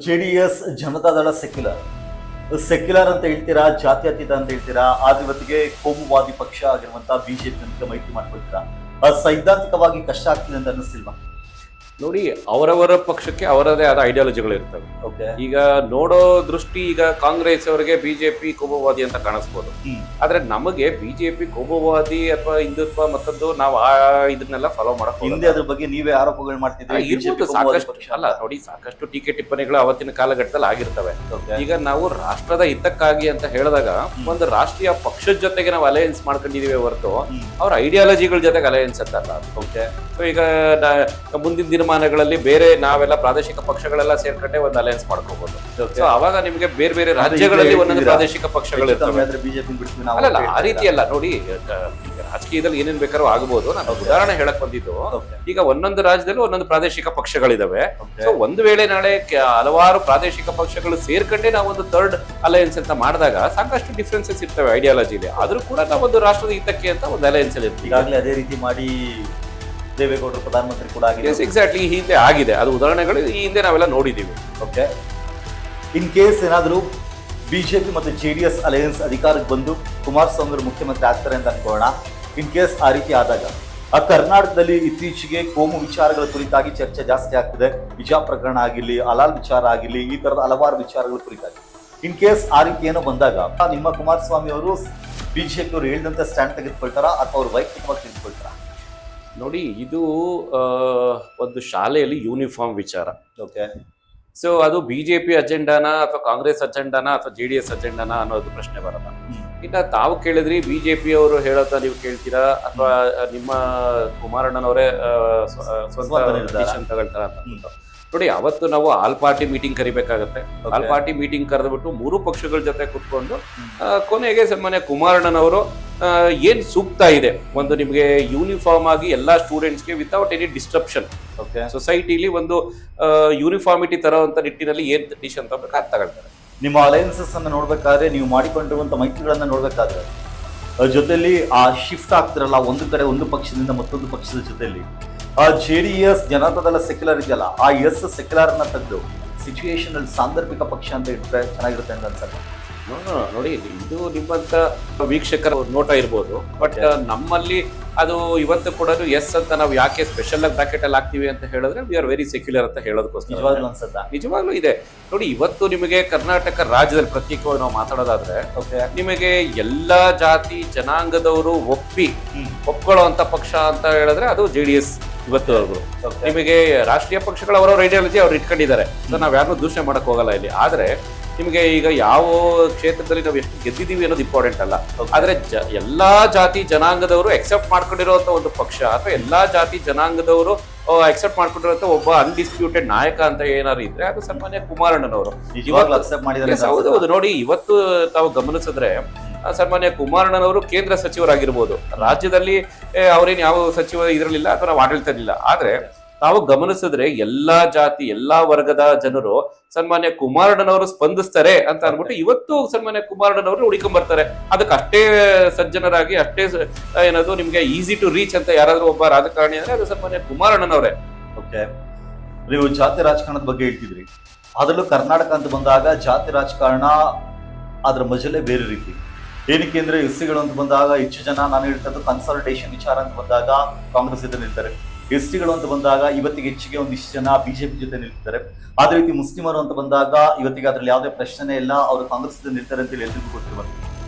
JDS Janata Dal secular ಅಂತ ಹೇಳ್ತೀರಾ, ಜಾತ್ಯತೀತ ಅಂತ ಹೇಳ್ತೀರಾ, ಆದ್ರೆ ಇವತ್ತಿಗೆ ಕೋಮುವಾದಿ ಪಕ್ಷ ಆಗಿರುವಂತಹ ಬಿಜೆಪಿ ಅಂತ ಮೈತ್ರಿ ಮಾಡ್ಕೊಳ್ತೀರಾ. ಸೈದ್ಧಾಂತಿಕವಾಗಿ ಕಷ್ಟ ಆಗ್ತಿದೆ ಅಂತ ಅನ್ನಿಸ್ತಿಲ್ವಾ? ನೋಡಿ, ಅವರವರ ಪಕ್ಷಕ್ಕೆ ಅವರದೇ ಆದ ಐಡಿಯಾಲಜಿಗಳು ಇರ್ತವೆ. ಓಕೆ, ಈಗ ನೋಡೋ ದೃಷ್ಟಿ ಈಗ ಕಾಂಗ್ರೆಸ್ ಅವರಿಗೆ ಬಿಜೆಪಿ ಕೋಮುವಾದಿ ಅಂತ ಕಾಣಿಸ್ಬೋದು. ಆದ್ರೆ ನಮಗೆ ಬಿಜೆಪಿ ಕೋಮುವಾದಿ ಅಥವಾ ಹಿಂದುತ್ವ ಮತ್ತೊಂದು ನಾವು ಇದನ್ನೆಲ್ಲ ಫಾಲೋ ಮಾಡಕ್ ಹಿಂದೆ ಅದ್ರ ಬಗ್ಗೆ ನೀವೇ ಆರೋಪಗಳು ಮಾಡ್ತಿದ್ದೀರಿ. ಇರ್ಬೋದು ಸಾಕಷ್ಟು. ಅಲ್ಲ ನೋಡಿ, ಸಾಕಷ್ಟು ಟೀಕೆ ಟಿಪ್ಪಣಿಗಳು ಅವತ್ತಿನ ಕಾಲಘಟ್ಟದಲ್ಲಿ ಆಗಿರ್ತವೆ. ಈಗ ನಾವು ರಾಷ್ಟ್ರದ ಹಿತಕ್ಕಾಗಿ ಅಂತ ಹೇಳಿದಾಗ ಒಂದು ರಾಷ್ಟ್ರೀಯ ಪಕ್ಷದ ಜೊತೆಗೆ ನಾವು ಅಲಯನ್ಸ್ ಮಾಡ್ಕೊಂಡಿದೀವಿ ಹೊರತು ಅವ್ರ ಐಡಿಯಾಲಜಿಗಳ ಜೊತೆಗೆ ಅಲಯನ್ಸ್ ಅಂತಲ್ಲ. ಓಕೆ, ಸೊ ಈಗ ಮುಂದಿನ ದಿನಮಾನಗಳಲ್ಲಿ ಬೇರೆ ನಾವೆಲ್ಲ ಪ್ರಾದೇಶಿಕ ಪಕ್ಷಗಳೆಲ್ಲ ಸೇರ್ಕೊಂಡೆ ಒಂದು ಅಲಯನ್ಸ್ ಮಾಡ್ಕೋಬಹುದು. ಸೊ ಅವಾಗ ನಿಮ್ಗೆ ಬೇರೆ ಬೇರೆ ರಾಜ್ಯಗಳಲ್ಲಿ ಒಂದೊಂದು ಪ್ರಾದೇಶಿಕ ಪಕ್ಷಗಳು ಇರ್ತವೆ. ಅಲ್ಲ, ಆ ರೀತಿ ಅಲ್ಲ. ನೋಡಿ, ರಾಜಕೀಯದಲ್ಲಿ ಏನೇನ್ ಬೇಕಾದ್ರೂ ಆಗಬಹುದು. ನಾನು ಉದಾಹರಣೆ ಹೇಳಕ್ ಬಂದಿದ್ದು, ಈಗ ಒಂದೊಂದು ರಾಜ್ಯದಲ್ಲಿ ಒಂದೊಂದು ಪ್ರಾದೇಶಿಕ ಪಕ್ಷಗಳಿದಾವೆ. ಸೊ ಒಂದು ವೇಳೆ ನಾಳೆ ಹಲವಾರು ಪ್ರಾದೇಶಿಕ ಪಕ್ಷಗಳು ಸೇರ್ಕೊಂಡೆ ನಾವು ಒಂದು ಥರ್ಡ್ ಅಲಯನ್ಸ್ ಅಂತ ಮಾಡಿದಾಗ ಸಾಕಷ್ಟು ಡಿಫ್ರೆನ್ಸಸ್ ಇರ್ತವೆ ಐಡಿಯಾಲಜಿಲಿ. ಆದ್ರೂ ಕೂಡ ನಾವು ಒಂದು ರಾಷ್ಟ್ರದ ಹಿತಕ್ಕೆ ಅಂತ ಒಂದು ಅಲಯನ್ಸ್ ಅಲ್ಲಿ ಇರ್ತೀವಿ. ಈಗಾಗಲೇ ಅದೇ ರೀತಿ ಮಾಡಿ ದೇವೇಗೌಡರು ಪ್ರಧಾನಮಂತ್ರಿ ಕೂಡ ಆಗಿದೆ. ಎಕ್ಸಾಕ್ಟ್ಲಿ, ಈ ಹಿಂದೆ ಆಗಿದೆ. ಅದು ಉದಾಹರಣೆಗಳು ಈ ಹಿಂದೆ ನಾವೆಲ್ಲ ನೋಡಿದೀವಿ. ಓಕೆ, ಇನ್ ಕೇಸ್ ಏನಾದರೂ ಬಿಜೆಪಿ ಮತ್ತು JDS ಅಲಯನ್ಸ್ ಅಧಿಕಾರಕ್ಕೆ ಬಂದು ಕುಮಾರಸ್ವಾಮಿ ಅವರು ಮುಖ್ಯಮಂತ್ರಿ ಆಗ್ತಾರೆ ಅಂತ ಅನ್ಕೋಣ. ಇನ್ ಕೇಸ್ ಆ ರೀತಿ ಆದಾಗ ಕರ್ನಾಟಕದಲ್ಲಿ ಇತ್ತೀಚೆಗೆ ಕೋಮು ವಿಚಾರಗಳ ಕುರಿತಾಗಿ ಚರ್ಚೆ ಜಾಸ್ತಿ ಆಗ್ತಿದೆ. ಹಿಜಾಬ್ ಪ್ರಕರಣ ಆಗಿರ್ಲಿ, ಹಲಾಲ್ ವಿಚಾರ ಆಗಿರ್ಲಿ, ಈ ತರದ ಹಲವಾರು ವಿಚಾರಗಳ ಕುರಿತಾಗಿ ಇನ್ ಕೇಸ್ ಆ ರೀತಿ ಏನೋ ಬಂದಾಗ ನಿಮ್ಮ ಕುಮಾರಸ್ವಾಮಿ ಅವರು ಬಿಜೆಪಿ ಅವರು ಹೇಳಿದಂತೆ ಸ್ಟ್ಯಾಂಡ್ ತೆಗೆದುಕೊಳ್ತಾರ ಅಥವಾ ಅವ್ರು ವೈಯಕ್ತಿಕವಾಗಿ ತೆಗೆದುಕೊಳ್ತಾರ? ನೋಡಿ, ಇದು ಒಂದು ಶಾಲೆಯಲ್ಲಿ ಯೂನಿಫಾರ್ಮ್ ವಿಚಾರ. ಓಕೆ, ಸೊ ಅದು ಬಿಜೆಪಿ ಅಜೆಂಡಾನ ಅಥವಾ ಕಾಂಗ್ರೆಸ್ ಅಜೆಂಡಾನ ಅಥವಾ JDS ಅಜೆಂಡಾನ ಅನ್ನೋದು ಪ್ರಶ್ನೆ ಬರಲ್ಲ. ಇನ್ನ ತಾವು ಕೇಳಿದ್ರಿ ಬಿಜೆಪಿ ಅವರು ಹೇಳೋದ ನೀವು ಕೇಳ್ತೀರಾ ಅಥವಾ ನಿಮ್ಮ ಕುಮಾರಣ್ಣನವರೇ ಸ್ವಂತ ಡಿಸಿಷನ್ ತಗೊಳ್ತಾರ ಅಂತ. ನೋಡಿ, ಅವತ್ತು ನಾವು ಆಲ್ ಪಾರ್ಟಿ ಮೀಟಿಂಗ್ ಕರಿಬೇಕಾಗತ್ತೆ. ಆಲ್ ಪಾರ್ಟಿ ಮೀಟಿಂಗ್ ಕರೆದ್ಬಿಟ್ಟು ಮೂರು ಪಕ್ಷಗಳ ಜೊತೆ ಕುತ್ಕೊಂಡು ಕೊನೆಗೆ ಸನ್ಮಾನ್ಯ ಕುಮಾರಣ್ಣನವರು ಏನ್ ಸೂಕ್ತ ಇದೆ, ಒಂದು ನಿಮಗೆ ಯೂನಿಫಾರ್ಮ್ ಆಗಿ ಎಲ್ಲಾ ಸ್ಟೂಡೆಂಟ್ಸ್ಗೆ ವಿತೌಟ್ ಎನಿ ಡಿಸ್ಟ್ರಪ್ಷನ್ ಸೊಸೈಟಿಲಿ ಒಂದು ಯೂನಿಫಾರ್ಮಿಟಿ ತರುವಂತ ನಿಟ್ಟಿನಲ್ಲಿ ಏನ್ ಡಿಸಿಷನ್ ತಗೋಬೇಕು ಅದು ತಗೊಳ್ತಾರೆ. ನಿಮ್ಮ ಅಲಯನ್ಸಸ್ ಅನ್ನ ನೋಡ್ಬೇಕಾದ್ರೆ, ನೀವು ಮಾಡಿಕೊಂಡಿರುವಂತ ಮೈತ್ರಿಗಳನ್ನ ನೋಡ್ಬೇಕಾದ್ರೆ ಜೊತೆಲಿ ಆ ಶಿಫ್ಟ್ ಆಗ್ತಿರಲ್ಲ ಒಂದು ಕಡೆ, ಒಂದು ಪಕ್ಷದಿಂದ ಮತ್ತೊಂದು ಪಕ್ಷದ ಜೊತೆಲಿ JDS ಜನತಾದಳ ಸೆಕ್ಯುಲರ್ ಇದೆಯಲ್ಲ, ಆ ಸೆಕ್ಯುಲರ್ ನ ತೆಗೆದು ಸಿಚುಯೇಷನ್ ಅಲ್ಲಿ ಸಾಂದರ್ಭಿಕ ಪಕ್ಷ ಅಂತ ಇಟ್ಟರೆ ಚೆನ್ನಾಗಿರುತ್ತೆ ಅಂತ ಅನ್ಸಲ್ಲ? ನೋಡಿ, ಇದು ನಿಮ್ಮಂತ ವೀಕ್ಷಕರ ನೋಟ ಇರ್ಬೋದು, ಬಟ್ ನಮ್ಮಲ್ಲಿ ಅದು ಇವತ್ತು ಕೂಡ ಎಸ್ ಅಂತ ನಾವು ಯಾಕೆ ಸ್ಪೆಷಲ್ ಆಗಿ ಬ್ರಾಕೆಟ್ ಅಲ್ಲಿ ಹಾಕ್ತಿವಿ ಅಂತ ಹೇಳಿದ್ರೆ ವಿ ಆರ್ ವೆರಿ ಸೆಕ್ಯುಲರ್ ಅಂತ ಹೇಳೋದಕ್ಕೋಸ್ಕರ ನಿಜವಾಗ್ಲೂ ಇದೆ. ನೋಡಿ, ಇವತ್ತು ನಿಮಗೆ ಕರ್ನಾಟಕ ರಾಜ್ಯದಲ್ಲಿ ಪ್ರತ್ಯೇಕವಾಗಿ ನಾವು ಮಾತಾಡೋದಾದ್ರೆ ನಿಮಗೆ ಎಲ್ಲಾ ಜಾತಿ ಜನಾಂಗದವರು ಒಪ್ಕೊಳ್ಳೋ ಅಂತ ಪಕ್ಷ ಅಂತ ಹೇಳಿದ್ರೆ ಅದು JDS. ಇವತ್ತುವರೆಗೂ ನಿಮಗೆ ರಾಷ್ಟ್ರೀಯ ಪಕ್ಷಗಳು ಅವರವರ ಐಡಿಯಾಲಜಿ ಅವ್ರು ಇಟ್ಕೊಂಡಿದ್ದಾರೆ. ಸೊ ನಾವ್ ಯಾರನ್ನೂ ದೂಷಣೆ ಮಾಡಕ್ ಹೋಗಲ್ಲ ಇಲ್ಲಿ. ಆದ್ರೆ ನಿಮಗೆ ಈಗ ಯಾವ ಕ್ಷೇತ್ರದಲ್ಲಿ ನಾವು ಎಷ್ಟು ಗೆದ್ದಿದ್ದೀವಿ ಅನ್ನೋದು ಇಂಪಾರ್ಟೆಂಟ್ ಅಲ್ಲ. ಆದ್ರೆ ಎಲ್ಲಾ ಜಾತಿ ಜನಾಂಗದವರು ಎಕ್ಸೆಪ್ಟ್ ಮಾಡ್ಕೊಂಡಿರುವಂತ ಒಂದು ಪಕ್ಷ ಅಥವಾ ಎಲ್ಲಾ ಜಾತಿ ಜನಾಂಗದವರು ಎಕ್ಸೆಪ್ಟ್ ಮಾಡ್ಕೊಂಡಿರುವಂತ ಒಬ್ಬ ಅನ್ಡಿಸ್ಪ್ಯೂಟೆಡ್ ನಾಯಕ ಅಂತ ಏನಾದ್ರು ಇದ್ರೆ ಅದು ಸನ್ಮಾನ್ಯ ಕುಮಾರಣ್ಣನವರು. ಹೌದು, ನೋಡಿ, ಇವತ್ತು ತಾವು ಗಮನಿಸಿದ್ರೆ ಸನ್ಮಾನ್ಯ ಕುಮಾರಣ್ಣನವರು ಕೇಂದ್ರ ಸಚಿವರಾಗಿರ್ಬೋದು, ರಾಜ್ಯದಲ್ಲಿ ಅವ್ರೇನು ಯಾವ ಸಚಿವ ಇದ್ರಲಿಲ್ಲ ಅಥವಾ ನಾವು ಆಡಳಿತದಿಲ್ಲ. ಆದ್ರೆ ತಾವು ಗಮನಿಸಿದ್ರೆ ಎಲ್ಲಾ ಜಾತಿ ಎಲ್ಲಾ ವರ್ಗದ ಜನರು ಸನ್ಮಾನ್ಯ ಕುಮಾರಣ್ಣನವರು ಸ್ಪಂದಿಸ್ತಾರೆ ಅಂತ ಅನ್ಬಿಟ್ಟು ಇವತ್ತು ಸನ್ಮಾನ್ಯ ಕುಮಾರಣ್ಣನವರು ಹುಡುಕೊಂಡ್ಬರ್ತಾರೆ. ಅದಕ್ಕೆ ಅಷ್ಟೇ ಸಜ್ಜನರಾಗಿ ಅಷ್ಟೇ ಏನದು ನಿಮ್ಗೆ ಈಸಿ ಟು ರೀಚ್ ಅಂತ ಯಾರಾದ್ರೂ ಒಬ್ಬ ರಾಜಕಾರಣಿ ಅಂದ್ರೆ ಅದು ಸನ್ಮಾನ್ಯ ಕುಮಾರಣ್ಣನವರೇ. ಓಕೆ, ನೀವು ಜಾತಿ ರಾಜಕಾರಣದ ಬಗ್ಗೆ ಹೇಳ್ತಿದ್ರಿ. ಅದರಲ್ಲೂ ಕರ್ನಾಟಕ ಅಂತ ಬಂದಾಗ ಜಾತಿ ರಾಜಕಾರಣ ಅದ್ರ ಮಜಲೇ ಬೇರೆ ರೀತಿ. ಏನಕ್ಕೆ ಅಂದ್ರೆ ಎಸ್ಸಿಗಳು ಅಂತ ಬಂದಾಗ ಹೆಚ್ಚು ಜನ, ನಾನು ಹೇಳ್ತದ್ದು ಕನ್ಸಲ್ಟೇಷನ್ ವಿಚಾರ ಅಂತ ಬಂದಾಗ ಕಾಂಗ್ರೆಸ್ ಜೊತೆ ನಿಲ್ತಾರೆ. ಎಸ್ಟಿಗಳು ಅಂತ ಬಂದಾಗ ಇವತ್ತಿಗೆ ಹೆಚ್ಚಿಗೆ ಒಂದಿಷ್ಟು ಜನ ಬಿಜೆಪಿ ಜೊತೆ ನಿಲ್ತಿದ್ದಾರೆ. ಅದೇ ರೀತಿ ಮುಸ್ಲಿಮರು ಅಂತ ಬಂದಾಗ ಇವತ್ತಿಗೆ ಅದ್ರಲ್ಲಿ ಯಾವುದೇ ಪ್ರಶ್ನೆ ಇಲ್ಲ, ಅವರು ಕಾಂಗ್ರೆಸ್ ಜೊತೆ ನಿಲ್ತಾರೆ ಅಂತ ಎಲ್ರಿಗೂ ಗೊತ್ತಿರ್ಬೋದು.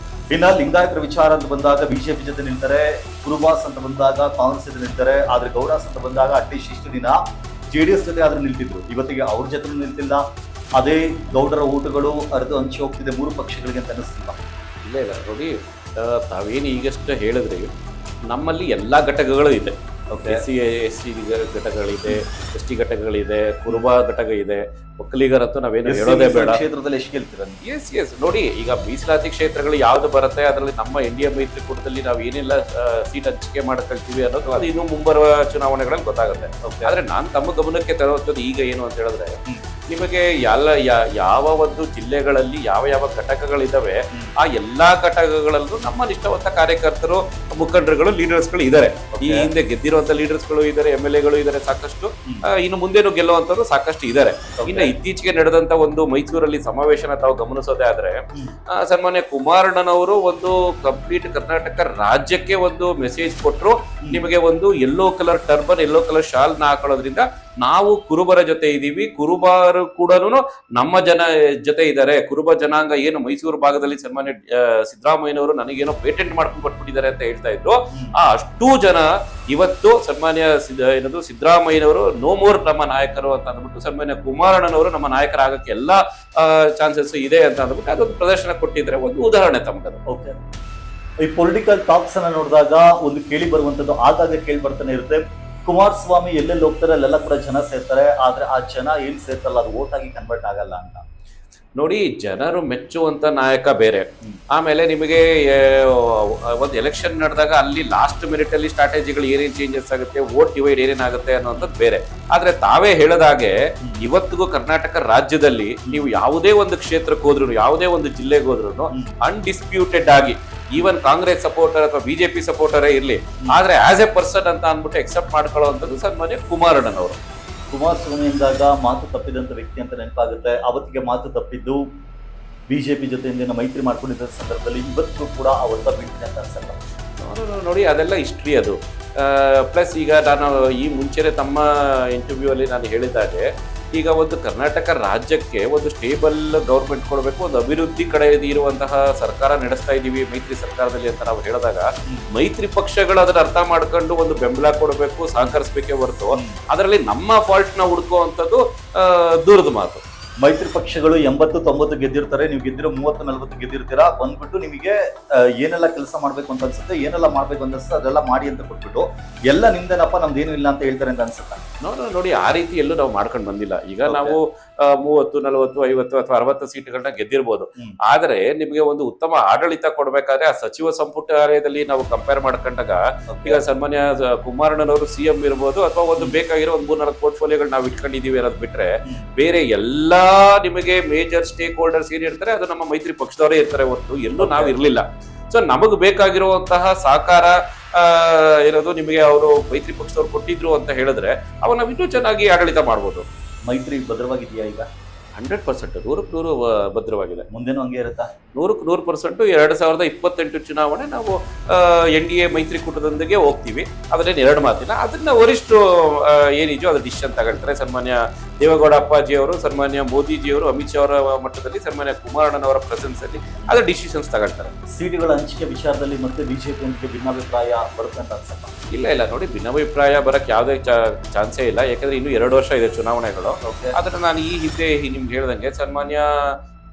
ಇನ್ನ ಲಿಂಗಾಯತರ ವಿಚಾರ ಅಂತ ಬಂದಾಗ ಬಿಜೆಪಿ ಜೊತೆ ನಿಲ್ತಾರೆ, ಕುರುಬಾಸ್ ಅಂತ ಬಂದಾಗ ಕಾಂಗ್ರೆಸ್ ಜೊತೆ ನಿಲ್ತಾರೆ. ಆದ್ರೆ ಗೌಡಾಸ್ ಅಂತ ಬಂದಾಗ ಅಟ್ಲೀಸ್ಟ್ ಇಷ್ಟು ದಿನ JDS ಜೊತೆ ಆದ್ರೂ ನಿಲ್ತಿದ್ರು, ಇವತ್ತಿಗೆ ಅವ್ರ ಜೊತೆ ನಿಲ್ತಿಲ್ಲ. ಅದೇ ಗೌಡರ ಓಟುಗಳು ಹರಿದು ಹಂಚಿ ಹೋಗ್ತಿದೆ ಮೂರು ಪಕ್ಷಗಳಿಗೆ ಅಂತ ಅನಿಸ್ತಿಲ್ಲ? ಇಲ್ಲ, ನೋಡಿ, ತಾವೇನು ಈಗಷ್ಟು ಹೇಳಿದ್ರಿ, ನಮ್ಮಲ್ಲಿ ಎಲ್ಲಾ ಘಟಕಗಳು ಇದೆ. SC ಘಟಕಗಳಿದೆ, ST ಘಟಕಗಳಿದೆ, ಕುರುಬ ಘಟಕ ಇದೆ, ಒಕ್ಕಲಿಗರಂತೂ ನಾವೇನು ಹೇಳೋದೇ ಬೇಡ. ಕ್ಷೇತ್ರದಲ್ಲಿ ಎಷ್ಟು ಕೇಳ್ತೀರಾ? ಎಸ್ ನೋಡಿ, ಈಗ ಮೀಸಲಾತಿ ಕ್ಷೇತ್ರಗಳು ಯಾವ್ದು ಬರುತ್ತೆ ಅದರಲ್ಲಿ ನಮ್ಮ NDA ಮೈತ್ರಿಕೂಟದಲ್ಲಿ ನಾವು ಏನೆಲ್ಲ ಸೀಟ್ ಹಂಚಿಕೆ ಮಾಡ್ಕೊಳ್ತೀವಿ ಅನ್ನೋದು ಅದು ಇನ್ನು ಮುಂಬರುವ ಚುನಾವಣೆಗಳಲ್ಲಿ ಗೊತ್ತಾಗುತ್ತೆ. ಆದ್ರೆ ನಾನು ತಮ್ಮ ಗಮನಕ್ಕೆ ತರುವಂಥದ್ದು ಈಗ ಏನು ಅಂತ ಹೇಳಿದ್ರೆ, ನಿಮಗೆ ಯಾವ ಒಂದು ಜಿಲ್ಲೆಗಳಲ್ಲಿ ಯಾವ ಘಟಕಗಳಿದಾವೆ ಆ ಎಲ್ಲಾ ಘಟಕಗಳಲ್ಲೂ ನಮ್ಮ ನಿಷ್ಠಾವಂತ ಕಾರ್ಯಕರ್ತರು, ಮುಖಂಡರುಗಳು, ಲೀಡರ್ಸ್ಗಳು ಇದ್ದಾರೆ. ಈ ಹಿಂದೆ ಗೆದ್ದಿರುವಂತ ಲೀಡರ್ಸ್ಗಳು ಇದ್ದಾರೆ, MLA ಇದ್ದಾರೆ ಸಾಕಷ್ಟು. ಇನ್ನು ಮುಂದೇನು ಗೆಲ್ಲುವಂತದ್ದು ಸಾಕಷ್ಟು ಇದ್ದಾರೆ. ಇನ್ನು ಇತ್ತೀಚೆಗೆ ನಡೆದಂತ ಒಂದು ಮೈಸೂರಲ್ಲಿ ಸಮಾವೇಶನ ತಾವು ಗಮನಿಸೋದೇ ಆದ್ರೆ ಸನ್ಮಾನ್ಯ ಕುಮಾರಣ್ಣನವರು ಒಂದು ಕಂಪ್ಲೀಟ್ ಕರ್ನಾಟಕ ರಾಜ್ಯಕ್ಕೆ ಒಂದು ಮೆಸೇಜ್ ಕೊಟ್ಟರು. ನಿಮಗೆ ಒಂದು yellow colour turban, yellow colour shawl ನ ಹಾಕೊಳ್ಳೋದ್ರಿಂದ ನಾವು ಕುರುಬರ ಜೊತೆ ಇದೀವಿ, ಕುರುಬರು ಕೂಡ ನಮ್ಮ ಜೊತೆ ಇದ್ದಾರೆ. ಕುರುಬ ಜನಾಂಗ ಏನು ಮೈಸೂರು ಭಾಗದಲ್ಲಿ ಸನ್ಮಾನ್ಯ ಸಿದ್ದರಾಮಯ್ಯನವರು ನನಗೇನೋ ಪೇಟೆಂಟ್ ಮಾಡ್ಕೊಂಡು ಕೊಟ್ಬಿಟ್ಟಿದ್ದಾರೆ ಅಂತ ಹೇಳ್ತಾ ಇದ್ರು, ಅಷ್ಟೂ ಜನ ಇವತ್ತು ಸನ್ಮಾನ್ಯ ಸಿದ್ದರಾಮಯ್ಯನವರು ನೋ ಮೋರ್ ನಮ್ಮ ನಾಯಕರು ಅಂತ ಅಂದ್ಬಿಟ್ಟು ಸನ್ಮಾನ್ಯ ಕುಮಾರಣ್ಣನವರು ನಮ್ಮ ನಾಯಕರಾಗಕ್ಕೆ ಎಲ್ಲಾ ಚಾನ್ಸಸ್ ಇದೆ ಅಂತ ಅಂದ್ಬಿಟ್ಟು ಅದೊಂದು ಪ್ರದರ್ಶನ ಕೊಟ್ಟಿದ್ರೆ ಒಂದು ಉದಾಹರಣೆ ತಮ್ಗದು. ಓಕೆ, ಈ ಪೊಲಿಟಿಕಲ್ ಟಾಕ್ಸ್ ಅನ್ನ ನೋಡಿದಾಗ ಒಂದು ಕೇಳಿ ಬರುವಂತದ್ದು ಆಗಾಗ ಕೇಳಿ ಬರ್ತಾನೆ ಇರುತ್ತೆ. ಕುಮಾರಸ್ವಾಮಿ ಎಲ್ಲೆಲ್ಲಿ ಹೋಗ್ತಾರೆ ಅಲ್ಲೆಲ್ಲ ಕೂಡ ಜನ ಸೇರ್ತಾರೆ, ಆದ್ರೆ ಆ ಜನ ಏನ್ ಸೇರ್ತಾರಲ್ಲ ಅದು ವೋಟ್ ಆಗಿ ಕನ್ವರ್ಟ್ ಆಗಲ್ಲ ಅಂತ. ನೋಡಿ, ಜನರು ಮೆಚ್ಚುವಂತ ನಾಯಕ ಬೇರೆ, ಆಮೇಲೆ ನಿಮಗೆ ಒಂದು ಎಲೆಕ್ಷನ್ ನಡೆದಾಗ ಅಲ್ಲಿ ಲಾಸ್ಟ್ ಮಿನಿಟ್ ಅಲ್ಲಿ ಸ್ಟ್ರಾಟಜಿಗಳು ಏನೇನು ಚೇಂಜಸ್ ಆಗುತ್ತೆ, ವೋಟ್ ಡಿವೈಡ್ ಏನೇನಾಗುತ್ತೆ ಅನ್ನೋಂಥದ್ದು ಬೇರೆ. ಆದ್ರೆ ತಾವೇ ಹೇಳದಾಗೆ ಇವತ್ತಿಗೂ ಕರ್ನಾಟಕ ರಾಜ್ಯದಲ್ಲಿ ನೀವು ಯಾವುದೇ ಒಂದು ಕ್ಷೇತ್ರಕ್ಕೆ ಹೋದ್ರು, ಯಾವುದೇ ಒಂದು ಜಿಲ್ಲೆಗೆ ಹೋದ್ರು ಅನ್ಡಿಸ್ಪ್ಯೂಟೆಡ್ ಆಗಿ ಈವನ್ ಕಾಂಗ್ರೆಸ್ ಸಪೋರ್ಟರ್ ಅಥವಾ ಬಿಜೆಪಿ ಸಪೋರ್ಟರೇ ಇರ್ಲಿ, ಆದ್ರೆ ಆಸ್ ಎ ಪರ್ಸನ್ ಅಂತ ಅಂದ್ಬಿಟ್ಟು ಎಕ್ಸೆಪ್ಟ್ ಮಾಡ್ಕೊಳ್ಳುವಂಥದ್ದು ಸನ್ಮಾನ್ಯ ಕುಮಾರಣ್ಣನವರು. ಕುಮಾರಸ್ವಾಮಿ ಎಂದಾಗ ಮಾತು ತಪ್ಪಿದಂತ ವ್ಯಕ್ತಿ ಅಂತ ನೆನಪಾಗುತ್ತೆ. ಅವತ್ತಿಗೆ ಮಾತು ತಪ್ಪಿದ್ದು ಬಿಜೆಪಿ ಜೊತೆಯಿಂದ ಮೈತ್ರಿ ಮಾಡ್ಕೊಂಡಿದ್ದ ಸಂದರ್ಭದಲ್ಲಿ ಇವತ್ತು ಕೂಡ ಅವತ್ತ ಬಿಟ್ಟಿದೆ ಅಂತ ಅನ್ಸಲ್ಲ. ನೋಡಿ, ಅದೆಲ್ಲ ಹಿಸ್ಟ್ರಿ ಅದು. ಪ್ಲಸ್ ಈಗ ನಾನು ಈ ಮುಂಚೆನೆ ತಮ್ಮ ಇಂಟರ್ವ್ಯೂ ಅಲ್ಲಿ ನಾನು ಹೇಳಿದಾಗೆ ಈಗ ಒಂದು ಕರ್ನಾಟಕ ರಾಜ್ಯಕ್ಕೆ ಒಂದು ಸ್ಟೇಬಲ್ ಗೌರ್ಮೆಂಟ್ ಕೊಡಬೇಕು, ಒಂದು ಅಭಿವೃದ್ಧಿ ಕಡೆ ಇರುವಂತಹ ಸರ್ಕಾರ ನಡೆಸ್ತಾ ಇದೀವಿ ಮೈತ್ರಿ ಸರ್ಕಾರದಲ್ಲಿ ಅಂತ ನಾವು ಹೇಳಿದಾಗ ಮೈತ್ರಿ ಪಕ್ಷಗಳು ಅದನ್ನ ಅರ್ಥ ಮಾಡ್ಕೊಂಡು ಒಂದು ಬೆಂಬಲ ಕೊಡಬೇಕು, ಸಹಕರಿಸಬೇಕೇ ಹೊರತು ಅದರಲ್ಲಿ ನಮ್ಮ ಫಾಲ್ಟ್ ನ ಹುಡುಕುವಂಥದ್ದು ದೂರದ ಮಾತು. ಮೈತ್ರಿ ಪಕ್ಷಗಳು 80-90 ಗೆದ್ದಿರ್ತಾರೆ, ನೀವು ಗೆದ್ದಿರೋ 30-40 ಗೆದ್ದಿರ್ತೀರಾ. ಬಂದ್ಬಿಟ್ಟು ನಿಮಗೆ ಏನೆಲ್ಲ ಕೆಲಸ ಮಾಡ್ಬೇಕು ಅಂತ ಅನ್ಸುತ್ತೆ, ಏನೆಲ್ಲ ಮಾಡ್ಬೇಕು ಅಂತ ಅನ್ಸುತ್ತೆ ಅದೆಲ್ಲ ಮಾಡಿ ಅಂತ ಕೊಟ್ಬಿಟ್ಟು ಎಲ್ಲ ನಿಮ್ದೇನಪ್ಪ ನಮ್ದೇನು ಇಲ್ಲ ಅಂತ ಹೇಳ್ತಾರೆ ಅಂತ ಅನ್ಸುತ್ತೆ. ನೋಡಿ, ಆ ರೀತಿ ಎಲ್ಲೂ ನಾವು ಮಾಡ್ಕೊಂಡು ಬಂದಿಲ್ಲ. ಈಗ ನಾವು 30, 40, 50 ಅಥವಾ 60 ಸೀಟ್ಗಳನ್ನ ಗೆದ್ದಿರ್ಬೋದು. ಆದ್ರೆ ನಿಮಗೆ ಒಂದು ಉತ್ತಮ ಆಡಳಿತ ಕೊಡ್ಬೇಕಾದ್ರೆ ಆ ಸಚಿವ ಸಂಪುಟ ಕಾರ್ಯದಲ್ಲಿ ನಾವು ಕಂಪೇರ್ ಮಾಡ್ಕೊಂಡಾಗ ಈಗ ಸನ್ಮಾನ್ಯ ಕುಮಾರಣ್ಣನವರು CM ಇರ್ಬೋದು ಅಥವಾ ಒಂದು ಬೇಕಾಗಿರೋ ಒಂದು 3-4 ಪೋರ್ಟ್ಫೋಲಿಯೋಗಳು ನಾವು ಇಟ್ಕೊಂಡಿದೀವಿ ಅನ್ನೋದು ಬಿಟ್ರೆ ಬೇರೆ ಎಲ್ಲಾ ನಿಮಗೆ ಮೇಜರ್ ಸ್ಟೇಕ್ ಹೋಲ್ಡರ್ಸ್ ಏನ್ ಇರ್ತಾರೆ ಅದು ನಮ್ಮ ಮೈತ್ರಿ ಪಕ್ಷದವರೇ ಇರ್ತಾರೆ ಹೊರತು ಎಲ್ಲೂ ನಾವು ಇರ್ಲಿಲ್ಲ. ಸೊ ನಮಗ್ ಬೇಕಾಗಿರುವಂತಹ ಸಹಕಾರ ಇರೋದು ನಿಮಗೆ ಅವರು ಮೈತ್ರಿ ಪಕ್ಷದವ್ರು ಕೊಟ್ಟಿದ್ರು ಅಂತ ಹೇಳಿದ್ರೆ ಅವಾಗ ನಾವು ಇನ್ನೂ ಚೆನ್ನಾಗಿ ಆಡಳಿತ ಮಾಡ್ಬೋದು. ಮೈತ್ರಿ ಭದ್ರವಾಗಿದೆಯಾ ಈಗ? 100%, 100% ಭದ್ರವಾಗಿದೆ. ಮುಂದೇನು ಹಂಗೆ ಇರುತ್ತಾ? 100% 2028 ಚುನಾವಣೆ ನಾವು NDA ಮೈತ್ರಿಕೂಟದೊಂದಿಗೆ ಹೋಗ್ತೀವಿ. ಅದನ್ನೇನು ಎರಡು ಮಾತಿಲ್ಲ. ಅದನ್ನ ವರಿಷ್ಠರು ಏನಿದೆಯೋ ಅದು ಡಿಸಿಷನ್ ತಗೊಳ್ತಾರೆ. ಸನ್ಮಾನ್ಯ ದೇವೇಗೌಡ ಅಪ್ಪಾಜಿ ಅವರು, ಸನ್ಮಾನ್ಯ ಮೋದಿಜಿ ಅವರು, ಅಮಿತ್ ಶಾ ಅವರ ಮಟ್ಟದಲ್ಲಿ, ಸನ್ಮಾನ್ಯ ಕುಮಾರಣ್ಣನವರ ಪ್ರೆಸೆನ್ಸ್ ಅಲ್ಲಿ ಅದು ಡಿಸಿಷನ್ಸ್ ತಗೊಳ್ತಾರೆ. ಸೀಟುಗಳ ಹಂಚಿಕೆ ವಿಚಾರದಲ್ಲಿ ಮತ್ತೆ ಬಿಜೆಪಿ ಅಂತ ಭಿನ್ನಾಭಿಪ್ರಾಯ ಬರುತ್ತೆ ಅಂತ ಅನ್ಸಲ್ಲ? ಇಲ್ಲ, ನೋಡಿ, ಭಿನ್ನಾಭಿಪ್ರಾಯ ಬರಕ್ಕೆ ಯಾವುದೇ ಚಾನ್ಸೇ ಇಲ್ಲ. ಯಾಕಂದ್ರೆ ಇನ್ನು 2 ವರ್ಷ ಇದೆ ಚುನಾವಣೆಗಳು. ಆದ್ರೆ ನಾನು ಈ ಹಿಂದೆ ನಿಮ್ಗೆ ಹೇಳ್ದಂಗೆ ಸನ್ಮಾನ್ಯ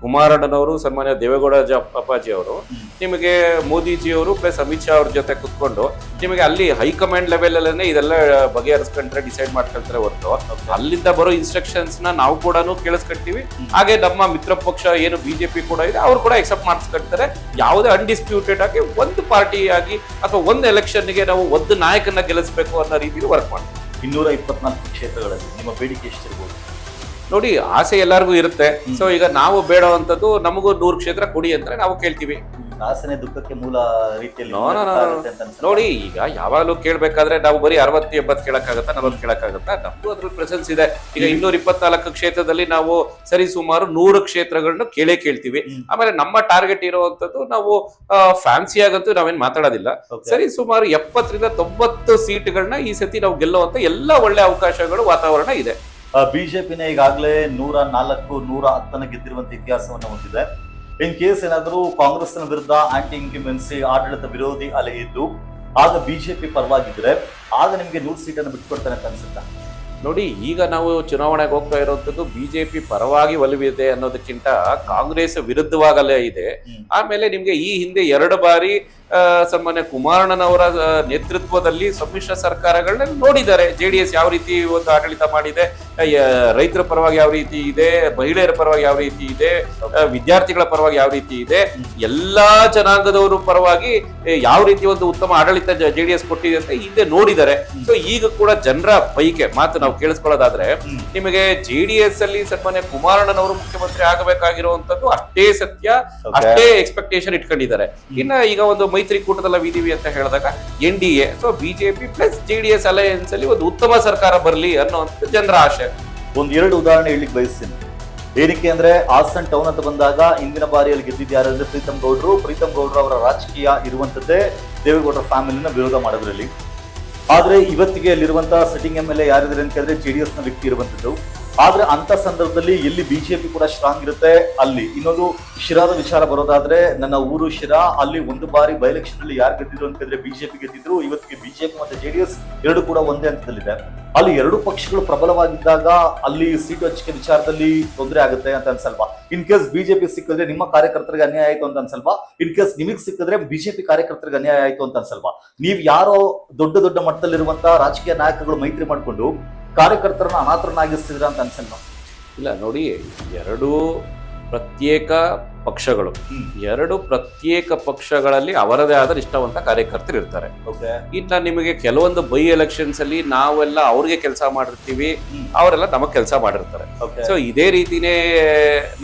ಕುಮಾರಣ್ಣನವರು, ಸನ್ಮಾನ್ಯ ದೇವೇಗೌಡ ಅಪ್ಪಾಜಿ ಅವರು, ನಿಮಗೆ ಮೋದಿಜಿ ಅವರು ಪ್ಲಸ್ ಅಮಿತ್ ಶಾ ಅವ್ರ ಜೊತೆ ಕುತ್ಕೊಂಡು ನಿಮಗೆ ಅಲ್ಲಿ ಹೈಕಮಾಂಡ್ ಲೆವೆಲ್ ಅಲ್ಲೇ ಇದೆಲ್ಲ ಬಗೆಹರಿಸ್ಕೊಂಡ್ರೆ ಡಿಸೈಡ್ ಮಾಡ್ಕೊಳ್ತಾರೆ ಹೊರತು ಅಲ್ಲಿಂದ ಬರೋ ಇನ್ಸ್ಟ್ರಕ್ಷನ್ಸ್ ನಾವು ಕೂಡ ಕೇಳಿಸ್ಕೊಳ್ತೀವಿ. ಹಾಗೆ ನಮ್ಮ ಮಿತ್ರ ಪಕ್ಷ ಏನು ಬಿಜೆಪಿ ಕೂಡ ಇದೆ ಅವ್ರು ಕೂಡ ಎಕ್ಸೆಪ್ಟ್ ಮಾಡಿಸ್ಕೊಳ್ತಾರೆ. ಯಾವುದೇ ಅನ್ಡಿಸ್ಪ್ಯೂಟೆಡ್ ಆಗಿ ಒಂದು ಪಾರ್ಟಿಯಾಗಿ ಅಥವಾ ಒಂದು ಎಲೆಕ್ಷನ್ಗೆ ನಾವು ಒಂದು ನಾಯಕನ ಗೆಲ್ಲಿಸಬೇಕು ಅನ್ನೋ ರೀತಿಯಲ್ಲಿ ವರ್ಕ್ ಮಾಡ್ತೀವಿ. 224 ಕ್ಷೇತ್ರಗಳಲ್ಲಿ ನಿಮ್ಮ ಬೇಡಿಕೆ ಎಷ್ಟಿರ್ಬೋದು? ನೋಡಿ, ಆಸೆ ಎಲ್ಲರಿಗೂ ಇರುತ್ತೆ. ಸೊ ಈಗ ನಾವು ಬೇಡವಂತದ್ದು ನಮಗೂ 100 ಕ್ಷೇತ್ರ ಕೊಡಿ ಅಂದ್ರೆ ನಾವು ಕೇಳ್ತೀವಿ. ಆಸೆನೇ ದುಃಖಕ್ಕೆ ಮೂಲ ರೀತಿಯಲ್ಲಿ ನೋಡಿ, ಈಗ ಯಾವಾಗಲೂ ಕೇಳ್ಬೇಕಾದ್ರೆ ನಾವು ಬರೀ 60-70 ಕೇಳಕ್ಕಾಗತ್ತಾ, 40 ಕೇಳಕ್ಕಾಗತ್ತಾ? ನಮ್ದು ಅದ್ರ ಪ್ರೆಸೆನ್ಸ್ ಇದೆ. ಈಗ 224 ಕ್ಷೇತ್ರದಲ್ಲಿ ನಾವು ಸರಿ ಸುಮಾರು 100 ಕ್ಷೇತ್ರಗಳನ್ನ ಕೇಳ್ತೀವಿ. ಆಮೇಲೆ ನಮ್ಮ ಟಾರ್ಗೆಟ್ ಇರುವಂತದ್ದು ನಾವು ಫ್ಯಾನ್ಸಿ ಆಗಂತೂ ನಾವೇನ್ ಮಾತಾಡೋದಿಲ್ಲ. ಸರಿ ಸುಮಾರು 70-90 ಸೀಟ್ಗಳನ್ನ ಈ ಸತಿ ನಾವು ಗೆಲ್ಲುವಂತ ಎಲ್ಲ ಒಳ್ಳೆ ಅವಕಾಶಗಳು, ವಾತಾವರಣ ಇದೆ. ಬಿಜೆಪಿನ ಈಗಾಗಲೇ 104, 110 ಗೆದ್ದಿರುವಂತ ಇತಿಹಾಸವನ್ನು ಹೊಂದಿದೆ. ಇನ್ ಕೇಸ್ ಏನಾದರೂ ಕಾಂಗ್ರೆಸ್ನ ವಿರುದ್ಧ ಆಂಟಿ ಇನ್ಕ್ಯುಮೆನ್ಸಿ ಆಡಳಿತ ವಿರೋಧಿ ಅಲೆ ಇದ್ದು ಆಗ ಬಿಜೆಪಿ ಪರವಾಗಿದ್ರೆ ಆಗ ನಿಮ್ಗೆ 100 ಸೀಟನ್ನು ಬಿಟ್ಕೊಡ್ತಾರೆ ಅಂತ ಅನ್ಸುತ್ತಾ? ನೋಡಿ, ಈಗ ನಾವು ಚುನಾವಣೆಗೆ ಹೋಗ್ತಾ ಇರುವಂತದ್ದು ಬಿಜೆಪಿ ಪರವಾಗಿ ಒಲವಿದೆ ಅನ್ನೋದಕ್ಕಿಂತ ಕಾಂಗ್ರೆಸ್ ವಿರುದ್ಧವಾಗಲೇ ಇದೆ. ಆಮೇಲೆ ನಿಮ್ಗೆ ಈ ಹಿಂದೆ 2 ಬಾರಿ ಸನ್ಮಾನ್ಯ ಕುಮಾರಣ್ಣನವರ ನೇತೃತ್ವದಲ್ಲಿ ಸಮ್ಮಿಶ್ರ ಸರ್ಕಾರಗಳನ್ನ ನೋಡಿದ್ದಾರೆ. JDS ಯಾವ ರೀತಿ ಒಂದು ಆಡಳಿತ ಮಾಡಿದೆ, ರೈತರ ಪರವಾಗಿ ಯಾವ ರೀತಿ ಇದೆ, ಮಹಿಳೆಯರ ಪರವಾಗಿ ಯಾವ ರೀತಿ ಇದೆ, ವಿದ್ಯಾರ್ಥಿಗಳ ಪರವಾಗಿ ಯಾವ ರೀತಿ ಇದೆ, ಎಲ್ಲಾ ಜನಾಂಗದವರು ಪರವಾಗಿ ಯಾವ ರೀತಿ ಒಂದು ಉತ್ತಮ ಆಡಳಿತ JDS ಕೊಟ್ಟಿದೆ ಅಂತ ಹಿಂದೆ ನೋಡಿದ್ದಾರೆ. ಸೊ ಈಗ ಕೂಡ ಜನರ ಬೈಕೆ ಮಾತು ನಾವು ಕೇಳಿಸ್ಕೊಳ್ಳೋದಾದ್ರೆ, ನಿಮಗೆ JDS ಅಲ್ಲಿ ಸನ್ಮಾನ್ಯ ಕುಮಾರಣ್ಣನವರು ಮುಖ್ಯಮಂತ್ರಿ ಆಗಬೇಕಾಗಿರುವಂತದ್ದು ಅಷ್ಟೇ ಸತ್ಯ, ಅಷ್ಟೇ ಎಕ್ಸ್ಪೆಕ್ಟೇಷನ್ ಇಟ್ಕೊಂಡಿದ್ದಾರೆ. ಇನ್ನ ಈಗ ಒಂದು ಮೈತ್ರಿಕೂಟದಲ್ಲಿ ನಾವಿದೀವಿ ಅಂತ ಹೇಳಿದಾಗ NDA, so BJP plus JDS alliance ಅಲ್ಲಿ ಒಂದು ಉತ್ತಮ ಸರ್ಕಾರ ಬರಲಿ ಅನ್ನೋಂಥ ಜನರ ಆಶೆ. ಎರಡು ಉದಾಹರಣೆ ಹೇಳಲಿಕ್ಕೆ ಬಯಸ್ತೀನಿ. ಏನಕ್ಕೆ ಅಂದ್ರೆ ಹಾಸನ್ ಟೌನ್ ಅಂತ ಬಂದಾಗ ಹಿಂದಿನ ಬಾರಿಯಲ್ಲಿ ಗೆದ್ದಿದ್ದು ಯಾರಂದ್ರೆ ಪ್ರೀತಮ್ ಗೌಡ್ರು ಅವರ ರಾಜಕೀಯ ಇರುವಂತದ್ದೇ ದೇವೇಗೌಡರ ಫ್ಯಾಮಿಲಿನ ವಿರೋಧ ಮಾಡೋದ್ರಲ್ಲಿ. ಆದ್ರೆ ಇವತ್ತಿಗೆ ಅಲ್ಲಿರುವಂತಹ ಸಿಟ್ಟಿಂಗ್ MLA ಯಾರಿದ್ದಾರೆ ಅಂತ ಹೇಳಿದ್ರೆ JDS ನ ವ್ಯಕ್ತಿ ಇರುವಂತದ್ದು. ಆದ್ರೆ ಅಂತ ಸಂದರ್ಭದಲ್ಲಿ ಎಲ್ಲಿ ಬಿಜೆಪಿ ಕೂಡ ಸ್ಟ್ರಾಂಗ್ ಇರುತ್ತೆ ಅಲ್ಲಿ. ಇನ್ನೊಂದು ಶಿರಾದ ವಿಚಾರ ಬರೋದಾದ್ರೆ, ನನ್ನ ಊರು ಶಿರಾ, ಅಲ್ಲಿ ಒಂದು ಬಾರಿ ಬೈ ಎಲೆಕ್ಷನ್ ಅಲ್ಲಿ ಯಾರು ಗೆದ್ದಿದ್ರು ಅಂತ ಹೇಳಿದ್ರೆ ಬಿಜೆಪಿ ಗೆದ್ದಿದ್ರು. ಇವತ್ತಿಗೆ ಬಿಜೆಪಿ ಮತ್ತೆ JDS ಎರಡು ಕೂಡ ಒಂದೇ ಹಂತದಲ್ಲಿದೆ. ಅಲ್ಲಿ ಎರಡು ಪಕ್ಷಗಳು ಪ್ರಬಲವಾಗಿದ್ದಾಗ ಅಲ್ಲಿ ಸೀಟು ಹಂಚಿಕೆ ವಿಚಾರದಲ್ಲಿ ತೊಂದರೆ ಆಗುತ್ತೆ ಅಂತ ಅನ್ಸಲ್ವಾ? ಇನ್ ಕೇಸ್ ಬಿಜೆಪಿ ಸಿಕ್ಕಿದ್ರೆ ನಿಮ್ಮ ಕಾರ್ಯಕರ್ತರಿಗೆ ಅನ್ಯಾಯ ಆಯ್ತು ಅಂತ ಅನ್ಸಲ್ವಾ? ಇನ್ ಕೇಸ್ ನಿಮಗ್ ಸಿಕ್ಕಿದ್ರೆ ಬಿಜೆಪಿ ಕಾರ್ಯಕರ್ತರಿಗೆ ಅನ್ಯಾಯ ಆಯ್ತು ಅಂತ ಅನ್ಸಲ್ವಾ? ನೀವ್ ಯಾರೋ ದೊಡ್ಡ ದೊಡ್ಡ ಮಟ್ಟದಲ್ಲಿರುವಂತಹ ರಾಜಕೀಯ ನಾಯಕಗಳು ಮೈತ್ರಿ ಮಾಡ್ಕೊಂಡು ಕಾರ್ಯಕರ್ತರನ್ನ ಅನಾಥರನ್ನಾಗಿಸ್ತಿದ್ರ ಅಂತ ಅನ್ಸಲ್ವಾ? ಇಲ್ಲ ನೋಡಿ, ಎರಡು ಪ್ರತ್ಯೇಕ ಪಕ್ಷಗಳು, ಎರಡು ಪ್ರತ್ಯೇಕ ಪಕ್ಷಗಳಲ್ಲಿ ಅವರದೇ ಆದ ನಿಷ್ಠಾವಂತ ಕಾರ್ಯಕರ್ತರು ಇರ್ತಾರೆ. ಇನ್ನ ನಿಮಗೆ ಕೆಲವೊಂದು ಬೈ ಎಲೆಕ್ಷನ್ಸ್ ಅಲ್ಲಿ ನಾವೆಲ್ಲ ಅವ್ರಿಗೆ ಕೆಲಸ ಮಾಡಿರ್ತೀವಿ, ಅವರೆಲ್ಲ ನಮಗ್ ಕೆಲಸ ಮಾಡಿರ್ತಾರೆ. ಸೊ ಇದೇ ರೀತಿನೇ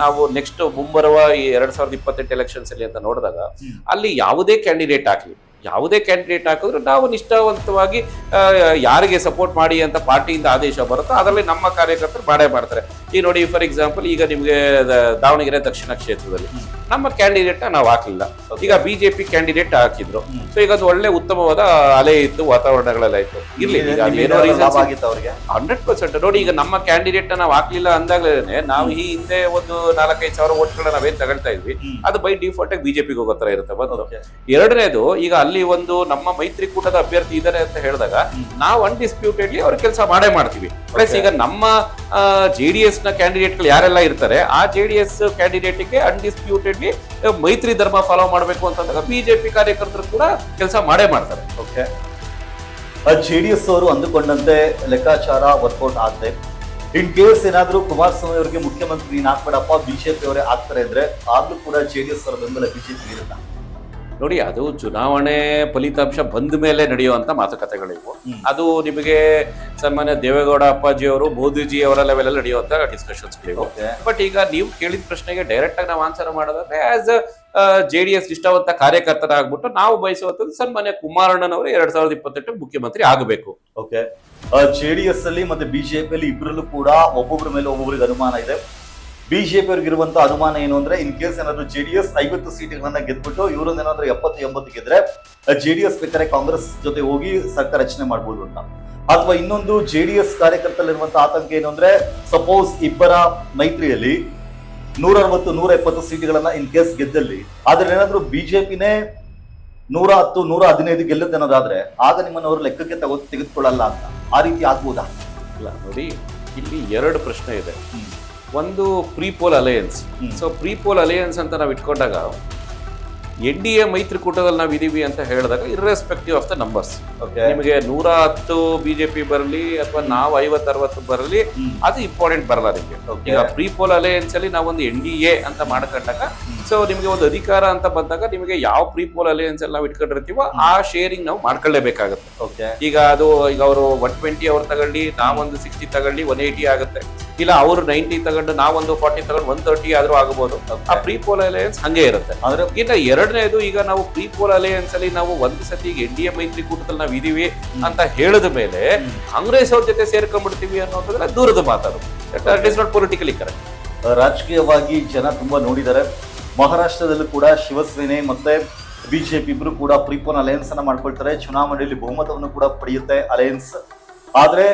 ನಾವು ನೆಕ್ಸ್ಟ್ ಮುಂಬರುವ ಈ 2028 ಎಲೆಕ್ಷನ್ಸ್ ಅಲ್ಲಿ ಅಂತ ನೋಡಿದಾಗ ಅಲ್ಲಿ ಯಾವುದೇ ಕ್ಯಾಂಡಿಡೇಟ್ ಹಾಕಿದ್ರು ನಾವು ನಿಷ್ಠಾವಂತವಾಗಿ ಯಾರಿಗೆ ಸಪೋರ್ಟ್ ಮಾಡಿ ಅಂತ ಪಾರ್ಟಿಯಿಂದ ಆದೇಶ ಬರುತ್ತೋ ಅದರಲ್ಲಿ ನಮ್ಮ ಕಾರ್ಯಕರ್ತರು ಮಾಡೇ ಮಾಡ್ತಾರೆ. ಈಗ ನೋಡಿ, ಫಾರ್ ಎಕ್ಸಾಂಪಲ್ ಈಗ ನಿಮ್ಗೆ ದಾವಣಗೆರೆ ದಕ್ಷಿಣ ಕ್ಷೇತ್ರದಲ್ಲಿ ನಮ್ಮ ಕ್ಯಾಂಡಿಡೇಟ್ ನಾವು ಹಾಕ್ಲಿಲ್ಲ, ಈಗ ಬಿಜೆಪಿ ಕ್ಯಾಂಡಿಡೇಟ್ ಹಾಕಿದ್ರು. ಸೊ ಈಗ ಅದು ಒಳ್ಳೆ ಉತ್ತಮವಾದ ಅಲೆ ಇತ್ತು, ವಾತಾವರಣಗಳೆಲ್ಲ ಇತ್ತು. ಇರ್ಲಿ, 100% ನೋಡಿ, ಈಗ ನಮ್ಮ ಕ್ಯಾಂಡಿಡೇಟ್ ನಾವು ಹಾಕ್ಲಿಲ್ಲ ಅಂದಾಗಲೇ ನಾವು ಈ ಹಿಂದೆ ಒಂದು 4-5 ಸಾವಿರ ಓಟ್ಗಳನ್ನ ನಾವೇನ್ ತಗೊಳ್ತಾ ಇದ್ವಿ, ಅದು ಬೈ ಡಿಫಾಲ್ಟ್ ಆಗಿ ಬಿಜೆಪಿಗೆ ಹೋಗೋ ತರ ಇರುತ್ತೆ. ಎರಡನೇದು, ಈಗ ಅಲ್ಲಿ ಒಂದು ನಮ್ಮ ಮೈತ್ರಿಕೂಟದ ಅಭ್ಯರ್ಥಿ ಇದ್ದಾರೆ ಅಂತ ಹೇಳಿದಾಗ ನಾವು ಅನ್ಡಿಸ್ಪ್ಯೂಟೆಡ್ಲಿ ಅವ್ರ ಕೆಲಸ ಮಾಡೇ ಮಾಡ್ತೀವಿ. ಪ್ಲಸ್ ಈಗ ನಮ್ಮ JDS ನ ಕ್ಯಾಂಡಿಡೇಟ್ಗಳು ಯಾರೆಲ್ಲ ಇರ್ತಾರೆ, ಆ JDS ಕ್ಯಾಂಡಿಡೇಟ್ಗೆ ಅನ್ಡಿಸ್ಪ್ಯೂಟೆಡ್ಲಿ ಮೈತ್ರಿ ಧರ್ಮ ಫಾಲೋ ಮಾಡಬೇಕು ಅಂತಂದಾಗ ಬಿಜೆಪಿ ಕಾರ್ಯಕರ್ತರು ಕೂಡ ಕೆಲಸ ಮಾಡೇ ಮಾಡ್ತಾರೆ. JDS ಅವರು ಅಂದುಕೊಂಡಂತೆ ಲೆಕ್ಕಾಚಾರ ವರ್ಕೌಟ್ ಆಗದೆ, ಇನ್ ಕೇಸ್ ಏನಾದ್ರೂ ಕುಮಾರಸ್ವಾಮಿ ಅವರಿಗೆ ಮುಖ್ಯಮಂತ್ರಿ ನೀನ್ ಹಾಕ್ಬೇಡಪ್ಪ ಬಿಜೆಪಿ ಅವರೇ ಆಗ್ತಾರೆ ಅಂದ್ರೆ ಆಗ್ಲೂ ಕೂಡ JDS ಅವರ ಬೆಂಬಲ ಬಿಜೆಪಿ ಇರುತ್ತ. ನೋಡಿ, ಅದು ಚುನಾವಣೆ ಫಲಿತಾಂಶ ಬಂದ ಮೇಲೆ ನಡೆಯುವಂತ ಮಾತುಕತೆಗಳಿವು. ಅದು ನಿಮಗೆ ಸನ್ಮಾನ್ಯ ದೇವೇಗೌಡ ಅಪ್ಪಾಜಿ ಅವರು, ಮೋದಿಜಿ ಅವರ ಲೆವೆಲ್ ಅಲ್ಲಿ ನಡೆಯುವಂತ ಡಿಸ್ಕಷನ್ಸ್ಗಳಿವು. ಬಟ್ ಈಗ ನೀವು ಕೇಳಿದ ಪ್ರಶ್ನೆಗೆ ಡೈರೆಕ್ಟ್ ಆಗಿ ನಾವು ಆನ್ಸರ್ ಮಾಡೋದಾದ್ರೆ, ಆಸ್ JDS ನಿಷ್ಠಾವಂತ ಕಾರ್ಯಕರ್ತರಾಗ್ಬಿಟ್ಟು ನಾವು ಬಯಸುವಂತದ್ದು ಸನ್ಮಾನ್ಯ ಕುಮಾರಣ್ಣನವರು 2028 ಮುಖ್ಯಮಂತ್ರಿ ಆಗಬೇಕು. JDS ಅಲ್ಲಿ ಮತ್ತೆ ಬಿಜೆಪಿಯಲ್ಲಿ ಇಬ್ಬರಲ್ಲೂ ಕೂಡ ಒಬ್ಬೊಬ್ಬರ ಮೇಲೆ ಒಬ್ಬೊಬ್ಬರಿಗೆ ಅನುಮಾನ ಇದೆ. ಬಿಜೆಪಿ ಅವ್ರಿಗೆ ಇರುವಂತಹ ಅನುಮಾನ ಏನು ಅಂದ್ರೆ, ಇನ್ ಕೇಸ್ ಏನಾದ್ರು JDS 50 ಸೀಟ್ಗಳನ್ನ ಗೆದ್ಬಿಟ್ಟು ಇವ್ರನ್ನ ಏನಾದ್ರು 70-80 ಗೆದ್ರೆ JDS ಬೇಕಾದ್ರೆ ಕಾಂಗ್ರೆಸ್ ಜೊತೆ ಹೋಗಿ ಸರ್ಕಾರ ರಚನೆ ಮಾಡ್ಬೋದು ಅಂತ. ಅಥವಾ ಇನ್ನೊಂದು JDS ಕಾರ್ಯಕರ್ತರಲ್ಲಿರುವಂತಹ ಆತಂಕ ಏನು ಅಂದ್ರೆ, ಸಪೋಸ್ ಇಬ್ಬರ ಮೈತ್ರಿಯಲ್ಲಿ 160-170 ಸೀಟ್ಗಳನ್ನ ಇನ್ ಕೇಸ್ ಗೆದ್ದಲ್ಲಿ, ಆದ್ರೆ ಏನಾದ್ರು ಬಿಜೆಪಿನೇ 110-115 ಗೆಲ್ಲುತ್ತೆ ಅನ್ನೋದಾದ್ರೆ ಆಗ ನಿಮ್ಮನ್ನ ಅವರು ಲೆಕ್ಕಕ್ಕೆ ತೆಗೆದುಕೊಳ್ಳಲ್ಲ ಅಂತ. ಆ ರೀತಿ ಆಗ್ಬೋದಾ? ಇಲ್ಲ ನೋಡಿ, ಇಲ್ಲಿ ಎರಡು ಪ್ರಶ್ನೆ ಇದೆ. ಒಂದು pre-poll alliance. So pre-poll alliance ಅಂತ ನಾವು ಇಟ್ಕೊಂಡಾಗ NDA ಮೈತ್ರಿಕೂಟದಲ್ಲಿ ನಾವು ಇದೀವಿ ಅಂತ ಹೇಳಿದಾಗ ಇರ್ರೆಸ್ಪೆಕ್ಟಿವ್ ಆಫ್ ದ ನಂಬರ್ಸ್, ನಿಮಗೆ 110 ಬಿಜೆಪಿ ಬರಲಿ ಅಥವಾ ನಾವು 50-60 ಬರಲಿ, ಅದು ಇಂಪಾರ್ಟೆಂಟ್ ಬರಲ್ಲ ನಿಮಗೆ. ಈಗ ಪ್ರೀಪೋಲ್ ಅಲಯನ್ಸ್ ಅಲ್ಲಿ ನಾವೊಂದು NDA ಅಂತ ಮಾಡ್ಕೊಂಡಾಗ, ಸೊ ನಿಮಗೆ ಒಂದು ಅಧಿಕಾರ ಅಂತ ಬಂದಾಗ ನಿಮಗೆ ಯಾವ ಪ್ರೀಪೋಲ್ ಅಲಯನ್ಸ್ ಅಲ್ಲಿ ನಾವು ಇಟ್ಕೊಂಡಿರ್ತೀವೋ ಆ ಶೇರಿಂಗ್ ನಾವು ಮಾಡ್ಕೊಳ್ಳೇಬೇಕಾಗುತ್ತೆ. ಈಗ ಅದು ಈಗ ಅವರು 120 ಅವ್ರು ತಗೊಳ್ಳಿ, ನಾವೊಂದು 60 ತಗೊಳ್ಳಿ, 180 ಆಗುತ್ತೆ. ಇಲ್ಲ ಅವರು 90 ತಗೊಂಡು ನಾವೊಂದು 40 ತಗೊಂಡು 130 ಆದ್ರೂ ಆಗಬಹುದು. ಆ ಪ್ರೀಪೋಲ್ ಅಲಯನ್ಸ್ ಹಂಗೆ ಇರುತ್ತೆ. ಇನ್ನು ಎರಡನೇದು, ಈಗ ನಾವು ಪ್ರೀಪೋಲ್ ಅಲಯನ್ಸ್ ಅಲ್ಲಿ ನಾವು ಒಂದು ಸತಿ NDA ಮೈತ್ರಿಕೂಟದಲ್ಲಿ ನಾವು ಇದೀವಿ ಅಂತ ಹೇಳಿದ ಮೇಲೆ ಕಾಂಗ್ರೆಸ್ ಅವ್ರ ಜೊತೆ ಸೇರ್ಕೊಂಡ್ಬಿಡ್ತೀವಿ ಅನ್ನೋದ್ರ ದೂರದ ಮಾತಾಡು. That is not politically correct. ರಾಜಕೀಯವಾಗಿ ಜನ ತುಂಬಾ ನೋಡಿದ್ದಾರೆ. ಮಹಾರಾಷ್ಟ್ರದಲ್ಲೂ ಕೂಡ ಶಿವಸೇನೆ ಮತ್ತೆ ಬಿಜೆಪಿ ಇಬ್ರು ಕೂಡ ಪ್ರೀಪೋಲ್ ಅಲಯನ್ಸ್ ಅನ್ನ ಮಾಡ್ಕೊಳ್ತಾರೆ. ಚುನಾವಣೆಯಲ್ಲಿ ಬಹುಮತವನ್ನು ಕೂಡ ಪಡೆಯುತ್ತೆ ಅಲಯನ್ಸ್. ಆದ್ರೆ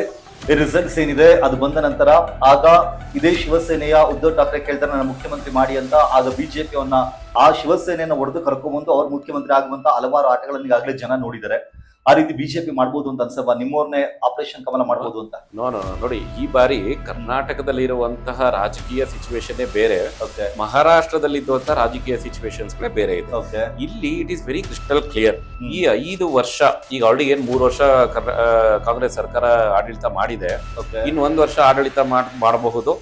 ರಿಸಲ್ಟ್ಸ್ ಏನಿದೆ ಅದು ಬಂದ ನಂತರ ಆಗ ಇದೇ ಶಿವಸೇನೆಯ ಉದ್ಧವ್ ಠಾಕ್ರೆ ಕೇಳ್ತಾರೆ ನನ್ನ ಮುಖ್ಯಮಂತ್ರಿ ಮಾಡಿ ಅಂತ. ಆಗ ಬಿಜೆಪಿಯವನ್ನ ಆ ಶಿವಸೇನೆಯನ್ನ ಒಡೆದು ಕರ್ಕೊಂಡ್ಬಂದು ಅವ್ರು ಮುಖ್ಯಮಂತ್ರಿ ಆಗುವಂತ ಹಲವಾರು ಆಟಗಳನ್ನ ಈಗಾಗಲೇ ಜನ ನೋಡಿದ್ದಾರೆ. ಆ ರೀತಿ ಬಿಜೆಪಿ ಮಾಡ್ಬೋದು ಅಂತ ಅನ್ಸಲ್ವಾ? ನಿಮ್ಮವ್ರನ್ನೇ ಆಪರೇಷನ್ ಕಮಲ ಮಾಡ್ಬೋದು ಅಂತ? ನೋಡಿ, ಈ ಬಾರಿ ಕರ್ನಾಟಕದಲ್ಲಿ ಇರುವಂತಹ ರಾಜಕೀಯ ಸಿಚುವೇಶನ್ ಬೇರೆ, ಓಕೆ, ಮಹಾರಾಷ್ಟ್ರದಲ್ಲಿ ಇದ್ದಂತಹ ರಾಜಕೀಯ ಸಿಚುವೇಶನ್ಸ್ ಬೇರೆ ಇದೆ. ಓಕೆ, ಇಲ್ಲಿ it is very crystal clear. ಈ 5 ವರ್ಷ, ಈಗ ಆಲ್ರೆಡಿ ಏನ್ 3 ವರ್ಷ ಕಾಂಗ್ರೆಸ್ ಸರ್ಕಾರ ಆಡಳಿತ ಮಾಡಿದೆ, ಓಕೆ, ಇನ್ನು 1 ವರ್ಷ ಆಡಳಿತ ಮಾಡಬಹುದು.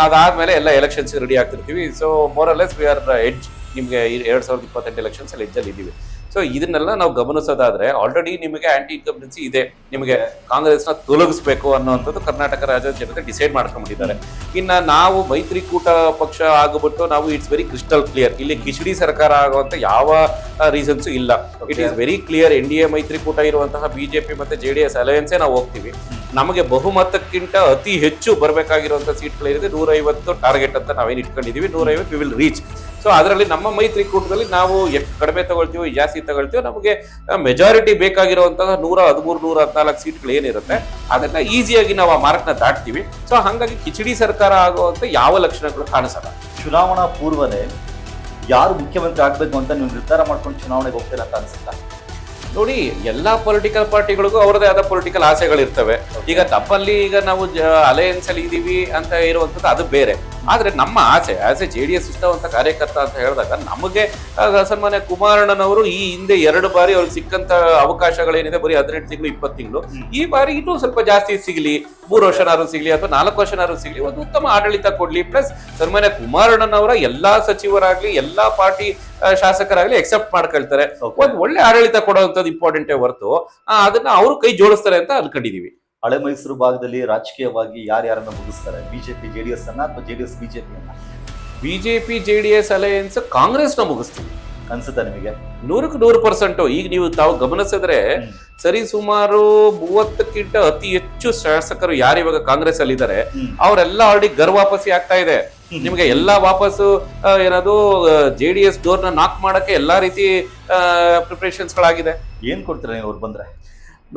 ಅದಾದ್ಮೇಲೆ ಎಲ್ಲ ಎಲೆಕ್ಷನ್ಸ್ ರೆಡಿ ಆಗ್ತಿರ್ತೀವಿ. So more or less we are edge. ನಿಮ್ಗೆ 2028 ಎಲೆಕ್ಷನ್ಸ್ ಅಲ್ಲಿ ಎಡ್ಜ್ ಅಲ್ಲಿ ಇದ್ದೀವಿ. ಸೊ ಇದನ್ನೆಲ್ಲ ನಾವು ಗಮನಿಸೋದಾದ್ರೆ ಆಲ್ರೆಡಿ ನಿಮಗೆ ಆಂಟಿ ಇನ್ಕಂಬೆನ್ಸಿ ಇದೆ, ನಿಮಗೆ ಕಾಂಗ್ರೆಸ್ನ ತೊಲಗಿಸ್ಬೇಕು ಅನ್ನುವಂಥದ್ದು ಕರ್ನಾಟಕ ರಾಜ್ಯದ ಜನತೆ ಡಿಸೈಡ್ ಮಾಡ್ಕೊಂಡಿದ್ದಾರೆ. ಇನ್ನ ನಾವು ಮೈತ್ರಿಕೂಟ ಪಕ್ಷ ಆಗ್ಬಿಟ್ಟು ನಾವು ಇಟ್ಸ್ ವೆರಿ ಕ್ರಿಸ್ಟಲ್ ಕ್ಲಿಯರ್, ಇಲ್ಲಿ ಕಿಚಡಿ ಸರ್ಕಾರ ಆಗುವಂತ ಯಾವ ರೀಸನ್ಸ್ ಇಲ್ಲ. It is very clear. NDA ಮೈತ್ರಿಕೂಟ ಇರುವಂತಹ ಬಿಜೆಪಿ ಮತ್ತೆ JDS ಅಲಯನ್ಸೇ ನಾವು ಹೋಗ್ತೀವಿ. ನಮಗೆ ಬಹುಮತಕ್ಕಿಂತ ಅತಿ ಹೆಚ್ಚು ಬರಬೇಕಾಗಿರುವಂತಹ ಸೀಟ್ಗಳಿದೆ. 150 ಟಾರ್ಗೆಟ್ ಅಂತ ನಾವೇನು ಇಟ್ಕೊಂಡಿದೀವಿ, 150 ವಿ ವಿಲ್ ರೀಚ್. ಸೊ ಅದರಲ್ಲಿ ನಮ್ಮ ಮೈತ್ರಿಕೂಟದಲ್ಲಿ ನಾವು ಎಷ್ಟು ಕಡಿಮೆ ತಗೊಳ್ತೀವೋ ಜಾಸ್ತಿ ತಗೊಳ್ತೀವೋ, ನಮಗೆ ಮೆಜಾರಿಟಿ ಬೇಕಾಗಿರುವಂತಹ 113, 114 ಸೀಟ್ಗಳು ಏನಿರುತ್ತೆ ಅದನ್ನ ಈಸಿಯಾಗಿ ನಾವು ಆ ಮಾರ್ಕ್ನ ದಾಟ್ತೀವಿ. ಸೊ ಹಾಗಾಗಿ ಕಿಚಡಿ ಸರ್ಕಾರ ಆಗುವಂತ ಯಾವ ಲಕ್ಷಣಗಳು ಕಾಣಿಸಲ್ಲ. ಚುನಾವಣಾ ಪೂರ್ವನೇ ಯಾರು ಮುಖ್ಯಮಂತ್ರಿ ಆಗ್ಬೇಕು ಅಂತ ನೀವು ನಿರ್ಧಾರ ಮಾಡ್ಕೊಂಡು ಚುನಾವಣೆಗೆ ಹೋಗ್ತೀರಾ ಅಂತ ಅನ್ಸುತ್ತಾ? ನೋಡಿ, ಎಲ್ಲಾ ಪೊಲಿಟಿಕಲ್ ಪಾರ್ಟಿಗಳಿಗೂ ಅವರದೇ ಆದ ಪೊಲಿಟಿಕಲ್ ಆಸೆಗಳಿರ್ತವೆ. ಈಗ ತಪ್ಪಲ್ಲಿ ಈಗ ನಾವು ಅಲಯನ್ಸ್ ಅಲ್ಲಿ ಇದೀವಿ ಅಂತ ಇರುವಂತದ್ದು ಅದು ಬೇರೆ. ಆದ್ರೆ ನಮ್ಮ ಆಸೆ ಆಸ್ ಎ JDS ಇಷ್ಟವಂತ ಕಾರ್ಯಕರ್ತ ಅಂತ ಹೇಳಿದಾಗ ನಮಗೆ ಸನ್ಮಾನ್ಯ ಕುಮಾರಣ್ಣನವರು ಈ ಹಿಂದೆ 2 ಬಾರಿ ಅವ್ರಿಗೆ ಸಿಕ್ಕಂತ ಅವಕಾಶಗಳೇನಿದೆ ಬರೀ 18 ತಿಂಗಳು 20 ತಿಂಗಳು, ಈ ಬಾರಿ ಇನ್ನೂ ಸ್ವಲ್ಪ ಜಾಸ್ತಿ ಸಿಗ್ಲಿ, 3 ವರ್ಷನಾದ್ರು ಸಿಗ್ಲಿ ಅಥವಾ 4 ವರ್ಷನಾದ್ರು ಸಿಗ್ಲಿ, ಒಂದು ಉತ್ತಮ ಆಡಳಿತ ಕೊಡ್ಲಿ. ಪ್ಲಸ್ ಸನ್ಮಾನ್ಯ ಕುಮಾರಣ್ಣನವರ ಎಲ್ಲಾ ಸಚಿವರಾಗ್ಲಿ ಎಲ್ಲಾ ಪಾರ್ಟಿ ಶಾಸಕರಾಗ್ಲಿ ಎಕ್ಸೆಪ್ಟ್ ಮಾಡ್ಕೊಳ್ತಾರೆ. ಒಂದು ಒಳ್ಳೆ ಆಡಳಿತ ಕೊಡುವಂತದ್ದು ಇಂಪಾರ್ಟೆಂಟೇ ಹೊರತು ಅದನ್ನ ಅವರು ಕೈ ಜೋಡಿಸ್ತಾರೆ ಅಂತ ಅನ್ಕೊಂಡಿದೀವಿ. ಹಳೆ ಮೈಸೂರು ಭಾಗದಲ್ಲಿ ರಾಜಕೀಯವಾಗಿ ಯಾರ್ಯಾರನ್ನ ಮುಗಿಸ್ತಾರೆ? ಬಿಜೆಪಿ JDS ಅನ್ನ ಅಥವಾ JDS ಬಿಜೆಪಿ ಅನ್ನ? ಬಿಜೆಪಿ JDS ಅಲಯನ್ಸ್ ಕಾಂಗ್ರೆಸ್ನ ಮುಗಿಸ್ತೀವಿ ಅನ್ಸುತ್ತಾ ನಿಮಗೆ? 100% ಈಗ ನೀವು ತಾವು ಗಮನಿಸಿದ್ರೆ ಸರಿ ಸುಮಾರು 30ಕ್ಕಿಂತ ಅತಿ ಹೆಚ್ಚು ಶಾಸಕರು ಯಾರು ಇವಾಗ ಕಾಂಗ್ರೆಸ್ ಅಲ್ಲಿ ಇದ್ದಾರೆ ಅವರೆಲ್ಲ ಆಲ್ರೆಡಿ ವಾಪಸಿ ಆಗ್ತಾ ಇದೆ. ನಿಮ್ಗೆ ಎಲ್ಲಾ ವಾಪಸ್ಸು ಏನದು JDS ಡೋರ್ನ ನಾಕ್ ಮಾಡಕ್ಕೆ ಎಲ್ಲಾ ರೀತಿ ಪ್ರಿಪರೇಷನ್ಸ್ ಗಳಾಗಿದೆ. ಏನ್ ಕೊಡ್ತೀರಾ ನೀವು ಅವ್ರು ಬಂದ್ರೆ?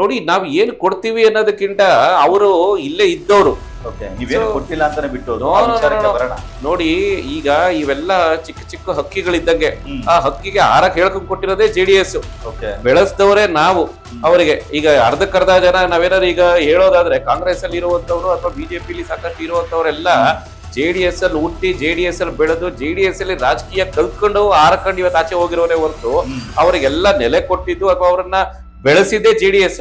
ನೋಡಿ, ನಾವ್ ಏನ್ ಕೊಡ್ತೀವಿ ಅನ್ನೋದಕ್ಕಿಂತ ಅವರು ಇಲ್ಲೇ ಇದ್ದವರು. ನೀವೇನು ಕೊಟ್ಟಿಲ್ಲ ಅಂತಾನೆ ಬಿಟ್ಟು ನೋಡಿ, ಈಗ ಇವೆಲ್ಲ ಚಿಕ್ಕ ಚಿಕ್ಕ ಹಕ್ಕಿಗಳಿದ್ದಂಗೆ, ಆ ಹಕ್ಕಿಗೆ ಆರಕ್ಕೆ ಹೇಳ್ಕೊಂಡ್ ಕೊಟ್ಟಿರೋದೇ JDS. ಬೆಳೆಸ್ದವರೇ ನಾವು ಅವರಿಗೆ. ಈಗ ಅರ್ಧಕ್ಕರ್ಧ ಜನ ನಾವೇನಾದ್ರು ಈಗ ಹೇಳೋದಾದ್ರೆ ಕಾಂಗ್ರೆಸ್ ಅಲ್ಲಿ ಇರುವಂತವ್ರು ಅಥವಾ ಬಿಜೆಪಿಲಿ ಸಾಕಷ್ಟು ಇರುವಂತವ್ರೆಲ್ಲ JDS ಅಲ್ಲಿ ಹುಟ್ಟಿ JDS ಅಲ್ಲಿ ಬೆಳೆದು JDS ಅಲ್ಲಿ ರಾಜಕೀಯ ಕಲ್ತ್ಕೊಂಡು ಆರಕೊಂಡು ಇವತ್ತು ಆಚೆ ಹೋಗಿರೋರೇ ಹೊರತು ಅವರಿಗೆಲ್ಲ ನೆಲೆ ಕೊಟ್ಟಿದ್ದು ಅಥವಾ ಅವರನ್ನ ಬೆಳೆಸಿದ್ದೇ JDS.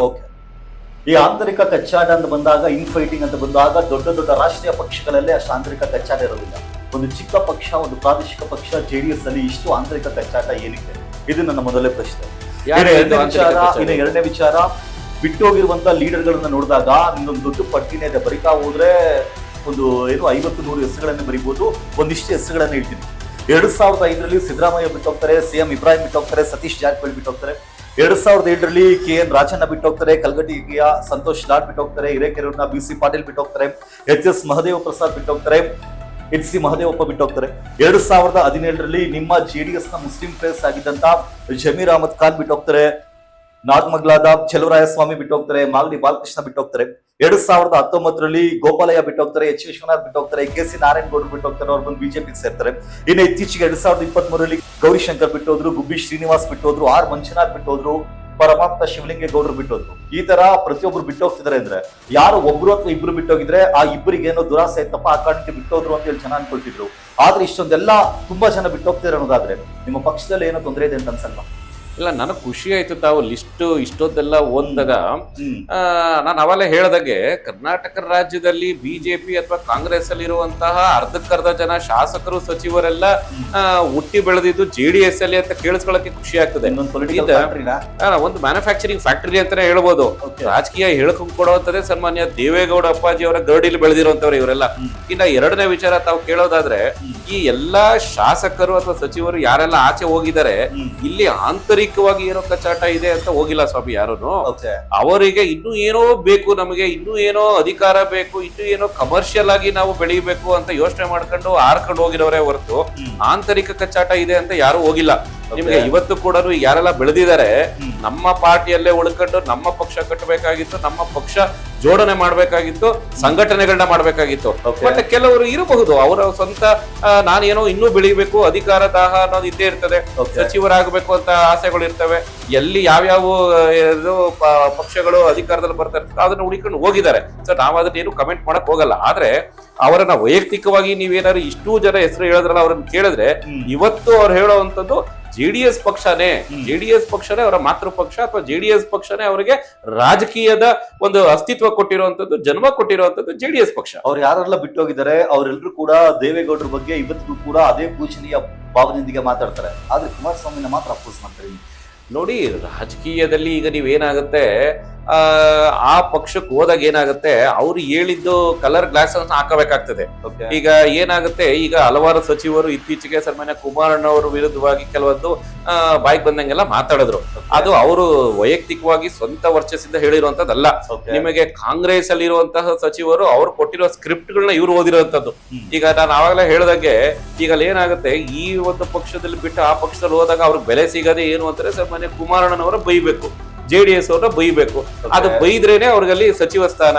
ಈ ಆಂತರಿಕ ಕಚ್ಚಾಟ ಅಂತ ಬಂದಾಗ, ಇನ್ ಫೈಟಿಂಗ್ ಅಂತ ಬಂದಾಗ ದೊಡ್ಡ ದೊಡ್ಡ ರಾಷ್ಟ್ರೀಯ ಪಕ್ಷಗಳಲ್ಲೇ ಅಷ್ಟು ಆಂತರಿಕ ಕಚ್ಚಾಟ ಇರೋದಿಲ್ಲ. ಒಂದು ಚಿಕ್ಕ ಪಕ್ಷ, ಒಂದು ಪ್ರಾದೇಶಿಕ ಪಕ್ಷ JDS ಅಲ್ಲಿ ಇಷ್ಟು ಆಂತರಿಕ ಕಚ್ಚಾಟ ಏನಕ್ಕೆ? ಇದು ನನ್ನ ಮೊದಲನೇ ಪ್ರಶ್ನೆ. ಎರಡನೇ ವಿಚಾರ, ಬಿಟ್ಟೋಗಿರುವಂತ ಲೀಡರ್ಗಳನ್ನ ನೋಡಿದಾಗ ನಿಮ್ದೊಂದು ದೊಡ್ಡ ಪಟ್ಟಿನೇ ಇದೆ. ಬರಿತಾ ಹೋದ್ರೆ ಒಂದು 50-100 ಹೆಸರುಗಳನ್ನ ಬರಿಬಹುದು. ಒಂದಿಷ್ಟು ಹೆಸರುಗಳನ್ನ ಹೇಳ್ತೀನಿ. 2005ರಲ್ಲಿ Siddaramaiah ಬಿಟ್ಟೋಗ್ತಾರೆ, CM Ibrahim ಬಿಟ್ಟೋಗ್ತಾರೆ, Satish Jarkiholi ಬಿಟ್ಟೋಗ್ತಾರೆ. 2007ರಲ್ಲಿ KN Rajanna ಬಿಟ್ಟೋಗ್ತಾರೆ, ಕಲ್ಗಟ್ಟಿಯ Santosh Lad ಬಿಟ್ಟೋಗ್ತಾರೆ, ಹಿರೇಕೆರೂರಿನ BC Patil ಬಿಟ್ಟೋಗ್ತಾರೆ, HS Mahadeva Prasad ಬಿಟ್ಟೋಗ್ತಾರೆ, HC Mahadevappa ಬಿಟ್ಟೋಗ್ತಾರೆ. 2017ರಲ್ಲಿ ನಿಮ್ಮ JDS ನ ಮುಸ್ಲಿಂ ಫೇಸ್ ಆಗಿದ್ದಂತ ಜಮೀರ್ ಅಹಮದ್ ಖಾನ್ ಬಿಟ್ಟೋಗ್ತಾರೆ, ನಾಗಮಗ್ಲಾದ ಚಲುವರಾಯಸ್ವಾಮಿ ಬಿಟ್ಟೋಗ್ತಾರೆ, ಮಾಗಡಿ ಬಾಲಕೃಷ್ಣ ಬಿಟ್ಟೋಗ್ತಾರೆ. 2019ರಲ್ಲಿ ಗೋಪಾಲಯ್ಯ ಬಿಟ್ಟೋಗ್ತಾರೆ, H ವಿಶ್ವನಾಥ್ ಬಿಟ್ಟೋಗ್ತಾರೆ, KC ನಾರಾಯಣಗೌಡರು ಬಿಟ್ಟೋಗ್ತಾರೆ, ಅವ್ರು ಬಂದು ಬಿಜೆಪಿಗೆ ಸೇರ್ತಾರೆ. ಇನ್ನು ಇತ್ತೀಚೆಗೆ 2023ರಲ್ಲಿ ಗೌರಿಶಂಕರ್ ಬಿಟ್ಟೋದ್ರು, ಗುಬ್ಬಿ ಶ್ರೀನಿವಾಸ್ ಬಿಟ್ಟೋದ್ರು, R ಮಂಜುನಾಥ್ ಬಿಟ್ಟೋದ್ರು, ಪರಮಾಪ್ತ ಶಿವಲಿಂಗೇಗೌಡರು ಬಿಟ್ಟೋದ್ರು. ಈ ತರ ಪ್ರತಿಯೊಬ್ರು ಬಿಟ್ಟೋಗ್ತಿದ್ದಾರೆ. ಅಂದ್ರೆ ಯಾರು ಒಬ್ರು ಅಥವಾ ಇಬ್ರು ಬಿಟ್ಟೋಗಿದ್ರೆ ಆ ಇಬ್ಬರಿಗೆ ಏನೋ ದುರಾಸೆ ಇತ್ತಪ್ಪ, ಆ ಕಾರಣಕ್ಕೆ ಬಿಟ್ಟೋದ್ರು ಅಂತ ಹೇಳಿ ಜನ ಅನ್ಕೊಳ್ತಿದ್ರು. ಆದ್ರೆ ಇಷ್ಟೊಂದೆಲ್ಲ ತುಂಬಾ ಜನ ಬಿಟ್ಟೋಗ್ತಿದ್ದಾರೆ ಅನ್ನೋದಾದ್ರೆ ನಿಮ್ಮ ಪಕ್ಷದಲ್ಲಿ ಏನೋ ತೊಂದರೆ ಇದೆ ಅಂತ ಅನ್ಸಲ್ವಾ? ಇಲ್ಲ, ನನಗೆ ಖುಷಿ ಆಯ್ತು ತಾವು ಲಿಸ್ಟ್ ಇಷ್ಟೊಂದೆಲ್ಲ ಓದಿದಾಗ. ನಾನು ಅವಾಗಲೇ ಹೇಳ್ದಾಗೆ ಕರ್ನಾಟಕ ರಾಜ್ಯದಲ್ಲಿ ಬಿಜೆಪಿ ಅಥವಾ ಕಾಂಗ್ರೆಸ್ ಅಲ್ಲಿ ಇರುವಂತಹ ಅರ್ಧಕ್ಕರ್ಧ ಜನ ಶಾಸಕರು ಸಚಿವರೆಲ್ಲ ಹುಟ್ಟಿ ಬೆಳೆದಿದ್ದು JDS ಅಲ್ಲಿ ಅಂತ ಕೇಳಿಸ್ಕೊಳ್ಳಕ್ಕೆ ಖುಷಿ ಆಗ್ತದೆ. ಒಂದು ಮ್ಯಾನುಫ್ಯಾಕ್ಚರಿಂಗ್ ಫ್ಯಾಕ್ಟರಿ ಅಂತಾನೆ ಹೇಳ್ಬೋದು. ರಾಜಕೀಯ ಹೇಳ್ಕೊಂಡ್ ಕೊಡುವಂತದೇ ಸನ್ಮಾನ್ಯ ದೇವೇಗೌಡ ಅಪ್ಪಾಜಿ ಅವರ ಗರಡಿಲಿ ಬೆಳೆದಿರುವಂತವ್ರು ಇವರೆಲ್ಲ. ಇನ್ನ ಎರಡನೇ ವಿಚಾರ ತಾವು ಕೇಳೋದಾದ್ರೆ, ಈ ಎಲ್ಲಾ ಶಾಸಕರು ಅಥವಾ ಸಚಿವರು ಯಾರೆಲ್ಲ ಆಚೆ ಹೋಗಿದ್ದಾರೆ, ಇಲ್ಲಿ ಆಂತರಿಕವಾಗಿ ಏನೋ ಕಚ್ಚಾಟ ಇದೆ ಅಂತ ಹೋಗಿಲ್ಲ ಸ್ವಾಮಿ ಯಾರು. ಅವರಿಗೆ ಇನ್ನೂ ಏನೋ ಬೇಕು, ನಮಗೆ ಇನ್ನೂ ಏನೋ ಅಧಿಕಾರ ಬೇಕು, ಇನ್ನೂ ಏನೋ ಕಮರ್ಷಿಯಲ್ ಆಗಿ ನಾವು ಬೆಳಿಬೇಕು ಅಂತ ಯೋಚನೆ ಮಾಡ್ಕೊಂಡು ಆರ್ಕೊಂಡು ಹೋಗಿರೋರೇ ಹೊರತು ಆಂತರಿಕ ಕಚ್ಚಾಟ ಇದೆ ಅಂತ ಯಾರು ಹೋಗಿಲ್ಲ. ನಿಮಗೆ ಇವತ್ತು ಕೂಡ ಯಾರೆಲ್ಲ ಬೆಳೆದಿದ್ದಾರೆ ನಮ್ಮ ಪಾರ್ಟಿಯಲ್ಲೇ ಉಳ್ಕೊಂಡು ನಮ್ಮ ಪಕ್ಷ ಕಟ್ಟಬೇಕಾಗಿತ್ತು, ನಮ್ಮ ಪಕ್ಷ ಜೋಡಣೆ ಮಾಡ್ಬೇಕಾಗಿತ್ತು, ಸಂಘಟನೆಗಳನ್ನ ಮಾಡ್ಬೇಕಾಗಿತ್ತು. ಬಟ್ ಕೆಲವರು ಇರಬಹುದು ಅವರ ಸ್ವಂತ ನಾನೇನೋ ಇನ್ನೂ ಬೆಳಿಬೇಕು, ಅಧಿಕಾರ ದಾಹ ಅನ್ನೋದು ಇದ್ದೇ ಇರ್ತದೆ, ಸಚಿವರಾಗಬೇಕು ಅಂತ ಆಸೆಗಳು ಇರ್ತವೆ. ಎಲ್ಲಿ ಯಾವ್ಯಾವ ಪಕ್ಷಗಳು ಅಧಿಕಾರದಲ್ಲಿ ಬರ್ತಾ ಇರ್ತದೆ ಅದನ್ನ ಹುಡುಕೊಂಡು ಹೋಗಿದ್ದಾರೆ. ಸೊ ನಾವ್ ಅದನ್ನ ಏನು ಕಮೆಂಟ್ ಮಾಡಕ್ ಹೋಗಲ್ಲ. ಆದ್ರೆ ಅವರನ್ನ ವೈಯಕ್ತಿಕವಾಗಿ ನೀವೇನಾದ್ರು ಇಷ್ಟೂ ಜನ ಹೆಸರು ಹೇಳಿದ್ರಲ್ಲ, ಅವ್ರನ್ನ ಕೇಳಿದ್ರೆ ಇವತ್ತು ಅವ್ರು ಹೇಳುವಂತದ್ದು ಜೆಡಿಎಸ್ ಪಕ್ಷನೇ ಅವರ ಮಾತೃ ಪಕ್ಷ, ಅಥವಾ ಜೆಡಿಎಸ್ ಪಕ್ಷನೇ ಅವರಿಗೆ ರಾಜಕೀಯದ ಒಂದು ಅಸ್ತಿತ್ವ ಕೊಟ್ಟಿರುವಂತದ್ದು, ಜನ್ಮ ಕೊಟ್ಟಿರುವಂತದ್ದು ಜೆಡಿಎಸ್ ಪಕ್ಷ. ಅವ್ರು ಯಾರೆಲ್ಲ ಬಿಟ್ಟು ಹೋಗಿದ್ದಾರೆ ಅವರೆಲ್ಲರೂ ಕೂಡ ದೇವೇಗೌಡರ ಬಗ್ಗೆ ಇವತ್ತಿಗೂ ಕೂಡ ಅದೇ ಪೂಜನೀಯ ಭಾವನೆಯೊಂದಿಗೆ ಮಾತಾಡ್ತಾರೆ. ಆದ್ರೆ ಕುಮಾರಸ್ವಾಮಿನ ಮಾತ್ರ ಅಪೋಸ್ ಮಾಡ್ತಾರೆ. ನೋಡಿ, ರಾಜಕೀಯದಲ್ಲಿ ಈಗ ನೀವೇನಾಗುತ್ತೆ, ಆ ಪಕ್ಷಕ್ಕೆ ಹೋದಾಗ ಏನಾಗುತ್ತೆ, ಅವ್ರು ಹೇಳಿದ್ದು ಕಲರ್ ಗ್ಲಾಸ್ ಅನ್ನು ಹಾಕಬೇಕಾಗ್ತದೆ. ಈಗ ಏನಾಗುತ್ತೆ, ಈಗ ಹಲವಾರು ಸಚಿವರು ಇತ್ತೀಚೆಗೆ ಸನ್ಮಾನ್ಯ ಕುಮಾರಣ್ಣವರ ವಿರುದ್ಧವಾಗಿ ಕೆಲವೊಂದು ಬಾಯಿಗೆ ಬಂದಂಗೆಲ್ಲ ಮಾತಾಡಿದ್ರು. ಅದು ಅವರು ವೈಯಕ್ತಿಕವಾಗಿ ಸ್ವಂತ ವರ್ಚಸ್ಸಿಂದ ಹೇಳಿರುವಂತದ್ದಲ್ಲ. ನಿಮಗೆ ಕಾಂಗ್ರೆಸ್ ಅಲ್ಲಿ ಇರುವಂತಹ ಸಚಿವರು ಅವ್ರು ಕೊಟ್ಟಿರೋ ಸ್ಕ್ರಿಪ್ಟ್ ಗಳನ್ನ ಇವ್ರು ಓದಿರುವಂತದ್ದು. ಈಗ ನಾನು ಆವಾಗಲೇ ಹೇಳ್ದಂಗೆ ಈಗ ಏನಾಗುತ್ತೆ, ಈ ಒಂದು ಪಕ್ಷದಲ್ಲಿ ಬಿಟ್ಟು ಆ ಪಕ್ಷದಲ್ಲಿ ಹೋದಾಗ ಅವ್ರಿಗೆ ಬೆಲೆ ಸಿಗದೆ ಏನು ಅಂತಾರೆ, ಸನ್ಮಾನ್ಯ ಕುಮಾರಣ್ಣನವರ ಬೈಬೇಕು, ಜೆಡಿಎಸ್ ಅವ್ರನ್ನ ಬೈಬೇಕು. ಅದು ಬೈದ್ರೇನೆ ಅವ್ರಿಗಲ್ಲಿ ಸಚಿವ ಸ್ಥಾನ.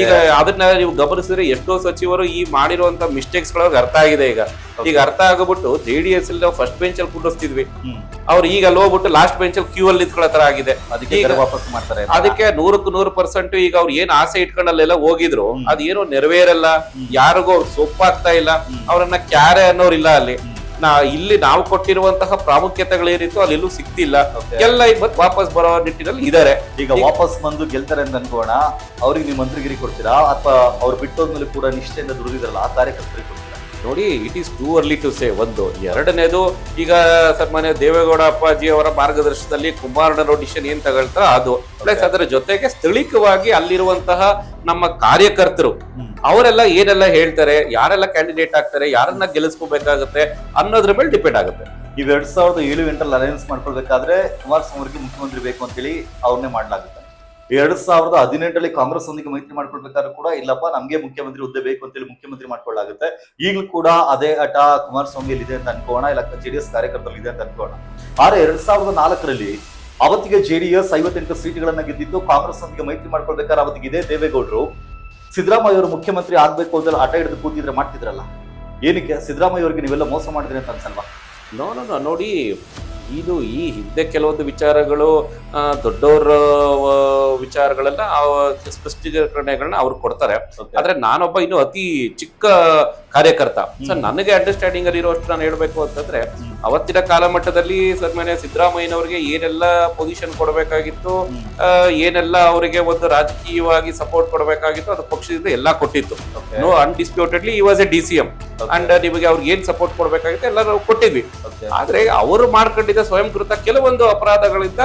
ಈಗ ಅದನ್ನ ನೀವು ಗಮನಿಸಿದ್ರೆ ಎಷ್ಟೋ ಸಚಿವರು ಈ ಮಾಡಿರುವಂತ ಮಿಸ್ಟೇಕ್ಸ್ ಗಳು ಅರ್ಥ ಆಗಿದೆ. ಈಗ ಅರ್ಥ ಆಗಬಿಟ್ಟು ಜೆಡಿಎಸ್ ಅಲ್ಲಿ ನಾವು ಫಸ್ಟ್ ಬೆಂಚ್ ಅಲ್ಲಿ ಕೂಡಿಸ್ತಿದ್ವಿ, ಅವ್ರು ಈಗ ಅಲ್ಲಿ ಹೋಗ್ಬಿಟ್ಟು ಲಾಸ್ಟ್ ಬೆಂಚ್ ಅಲ್ಲಿ ಕ್ಯೂ ಅಲ್ಲಿ ನಿಂತ್ಕೊಳ್ಳೋ ತರ ಆಗಿದೆ. ವಾಪಸ್ ಮಾಡ್ತಾರೆ. ಅದಕ್ಕೆ 100% ಈಗ ಅವ್ರು ಏನ್ ಆಸೆ ಇಟ್ಕೊಂಡಲ್ಲೆಲ್ಲ ಹೋಗಿದ್ರು ಅದೇನೋ ನೆರವೇರಲ್ಲ, ಯಾರಿಗೂ ಅವ್ರು ಸೊಪ್ಪಾಗ್ತಾ ಇಲ್ಲ, ಅವ್ರನ್ನ ಕ್ಯಾರೆ ಅನ್ನೋರಿಲ್ಲ ಅಲ್ಲಿ. ಇಲ್ಲಿ ನಾವು ಕೊಟ್ಟಿರುವಂತಹ ಪ್ರಾಮುಖ್ಯತೆಗಳೇನಿತ್ತು ಅಲ್ಲಿ ಎಲ್ಲೂ ಸಿಗ್ತಿಲ್ಲ. ಎಲ್ಲ ಇವತ್ತು ವಾಪಸ್ ಬರೋ ನಿಟ್ಟಿನಲ್ಲಿ ಇದಾರೆ. ಈಗ ವಾಪಸ್ ಬಂದು ಗೆಲ್ತಾರೆ ಅಂತ ಅನ್ಕೋಣ, ಅವ್ರಿಗೆ ನೀವು ಮಂತ್ರಿಗಿರಿ ಕೊಡ್ತೀರಾ ಅಥವಾ ಅವ್ರು ಬಿಟ್ಟೋದ್ಮೇಲೆ ಕೂಡ ನಿಷ್ಠೆಯಿಂದ ದುಡಿದಿದ್ರಲ್ಲ ಆ ಕಾರ್ಯಕರ್ತರಿಗೆ ಕೊಡ್ತೀರಾ? ನೋಡಿ, it is too early to say. ಒಂದು. ಎರಡನೇದು, ಈಗ ಸನ್ಮಾನ್ಯ ದೇವೇಗೌಡ ಅಪ್ಪಾಜಿ ಅವರ ಮಾರ್ಗದರ್ಶನದಲ್ಲಿ ಕುಮಾರಣ್ಣ ಡಿಸಿಷನ್ ಏನ್ ತಗೊಳ್ತಾರ ಅದು, ಪ್ಲಸ್ ಅದರ ಜೊತೆಗೆ ಸ್ಥಳೀಯವಾಗಿ ಅಲ್ಲಿರುವಂತಹ ನಮ್ಮ ಕಾರ್ಯಕರ್ತರು ಅವರೆಲ್ಲ ಏನೆಲ್ಲ ಹೇಳ್ತಾರೆ, ಯಾರೆಲ್ಲ ಕ್ಯಾಂಡಿಡೇಟ್ ಆಗ್ತಾರೆ, ಯಾರನ್ನ ಗೆಲ್ಲಿಸ್ಕೋಬೇಕಾಗುತ್ತೆ ಅನ್ನೋದ್ರ ಮೇಲೆ ಡಿಪೆಂಡ್ ಆಗುತ್ತೆ. ಈ 2007 ಅಲಯನ್ಸ್ ಮಾಡ್ಕೊಳ್ಬೇಕಾದ್ರೆ ಕುಮಾರಸ್ವಾಮಿ ಅವರಿಗೆ ಮುಖ್ಯಮಂತ್ರಿ ಬೇಕು ಅಂತೇಳಿ ಅವ್ರನ್ನೇ ಮಾಡ್ಲಾಗುತ್ತೆ. 2018 ಕಾಂಗ್ರೆಸ್ ಒಂದಿಗೆ ಮೈತ್ರಿ ಮಾಡ್ಕೊಳ್ಬೇಕಾದ್ರೂ ಕೂಡ ಇಲ್ಲಪ್ಪ ನಮ್ಗೆ ಮುಖ್ಯಮಂತ್ರಿ ಹುದ್ದೆ ಬೇಕು ಅಂತೇಳಿ ಮುಖ್ಯಮಂತ್ರಿ ಮಾಡ್ಕೊಳ್ಳಾಗುತ್ತೆ. ಈಗಲೂ ಕೂಡ ಅದೇ ಹಠ ಕುಮಾರಸ್ವಾಮಿಯಲ್ಲಿ ಇದೆ ಅಂತ ಅನ್ಕೋಣ, ಇಲ್ಲ ಜೆಡಿಎಸ್ ಕಾರ್ಯಕರ್ತರಲ್ಲಿ ಇದೆ ಅಂತ ಅನ್ಕೋಣ. ಆದ್ರೆ 2004 ಅವತ್ತಿಗೆ ಜೆಡಿಎಸ್ 58 ಸೀಟ್ಗಳನ್ನ ಗೆದ್ದಿದ್ದು. ಕಾಂಗ್ರೆಸ್ ಒಂದಿಗೆ ಮೈತ್ರಿ ಮಾಡ್ಕೊಳ್ಬೇಕಾದ್ರೆ ಅವತ್ತಿಗೆ ಇದೇ ದೇವೇಗೌಡರು ಸಿದ್ದರಾಮಯ್ಯ ಅವರು ಮುಖ್ಯಮಂತ್ರಿ ಆಗ್ಬೇಕು ಅಂತ ಹಠ ಹಿಡಿದು ಕೂತಿದ್ರೆ ಮಾಡ್ತಿದ್ರಲ್ಲ. ಏನಕ್ಕೆ ಸಿದ್ದರಾಮಯ್ಯ ಅವರಿಗೆ ನೀವೆಲ್ಲ ಮೋಸ ಮಾಡಿದ್ರಿ ಅಂತ ಅನ್ಸಲ್ವಾ? ನೋಡಿ, ಇದು ಈ ಹಿಂದೆ ಕೆಲವೊಂದು ವಿಚಾರಗಳು ದೊಡ್ಡವರ ವಿಚಾರಗಳೆಲ್ಲ ಸ್ಪಷ್ಟೀಕರಣಗಳನ್ನ ಅವ್ರು ಕೊಡ್ತಾರೆ. ಆದ್ರೆ ನಾನೊಬ್ಬ ಇನ್ನು ಅತಿ ಚಿಕ್ಕ ಕಾರ್ಯಕರ್ತ. ಸೊ ನನಗೆ ಅಂಡರ್ಸ್ಟ್ಯಾಂಡಿಂಗ್ ಅಲ್ಲಿ ಇರುವಷ್ಟು ನಾನು ಹೇಳ್ಬೇಕು ಅಂತಂದ್ರೆ, ಅವತ್ತಿನ ಕಾಲಮಟ್ಟದಲ್ಲಿ ಸನ್ಮಾನ್ಯ ಸಿದ್ದರಾಮಯ್ಯನವರಿಗೆ ಏನೆಲ್ಲ ಪೊಸಿಷನ್ ಕೊಡಬೇಕಾಗಿತ್ತು, ಏನೆಲ್ಲ ಅವರಿಗೆ ಒಂದು ರಾಜಕೀಯವಾಗಿ ಸಪೋರ್ಟ್ ಕೊಡಬೇಕಾಗಿತ್ತು, ಅದು ಪಕ್ಷದಿಂದ ಎಲ್ಲಾ ಕೊಟ್ಟಿತ್ತು. ನೋ ಅನ್ಡಿಸ್ಪ್ಯೂಟೆಡ್ಲಿ ಈ ವಾಸ್ ಎ DCM ಅಂಡ್ ನಿಮಗೆ ಅವ್ರಿಗೆ ಏನ್ ಸಪೋರ್ಟ್ ಕೊಡಬೇಕಾಗಿತ್ತು ಎಲ್ಲ ನಾವು ಕೊಟ್ಟಿದ್ವಿ. ಆದ್ರೆ ಅವರು ಮಾಡ್ಕೊಂಡಿದ್ದ ಸ್ವಯಂಕೃತ ಕೆಲವೊಂದು ಅಪರಾಧಗಳಿಂದ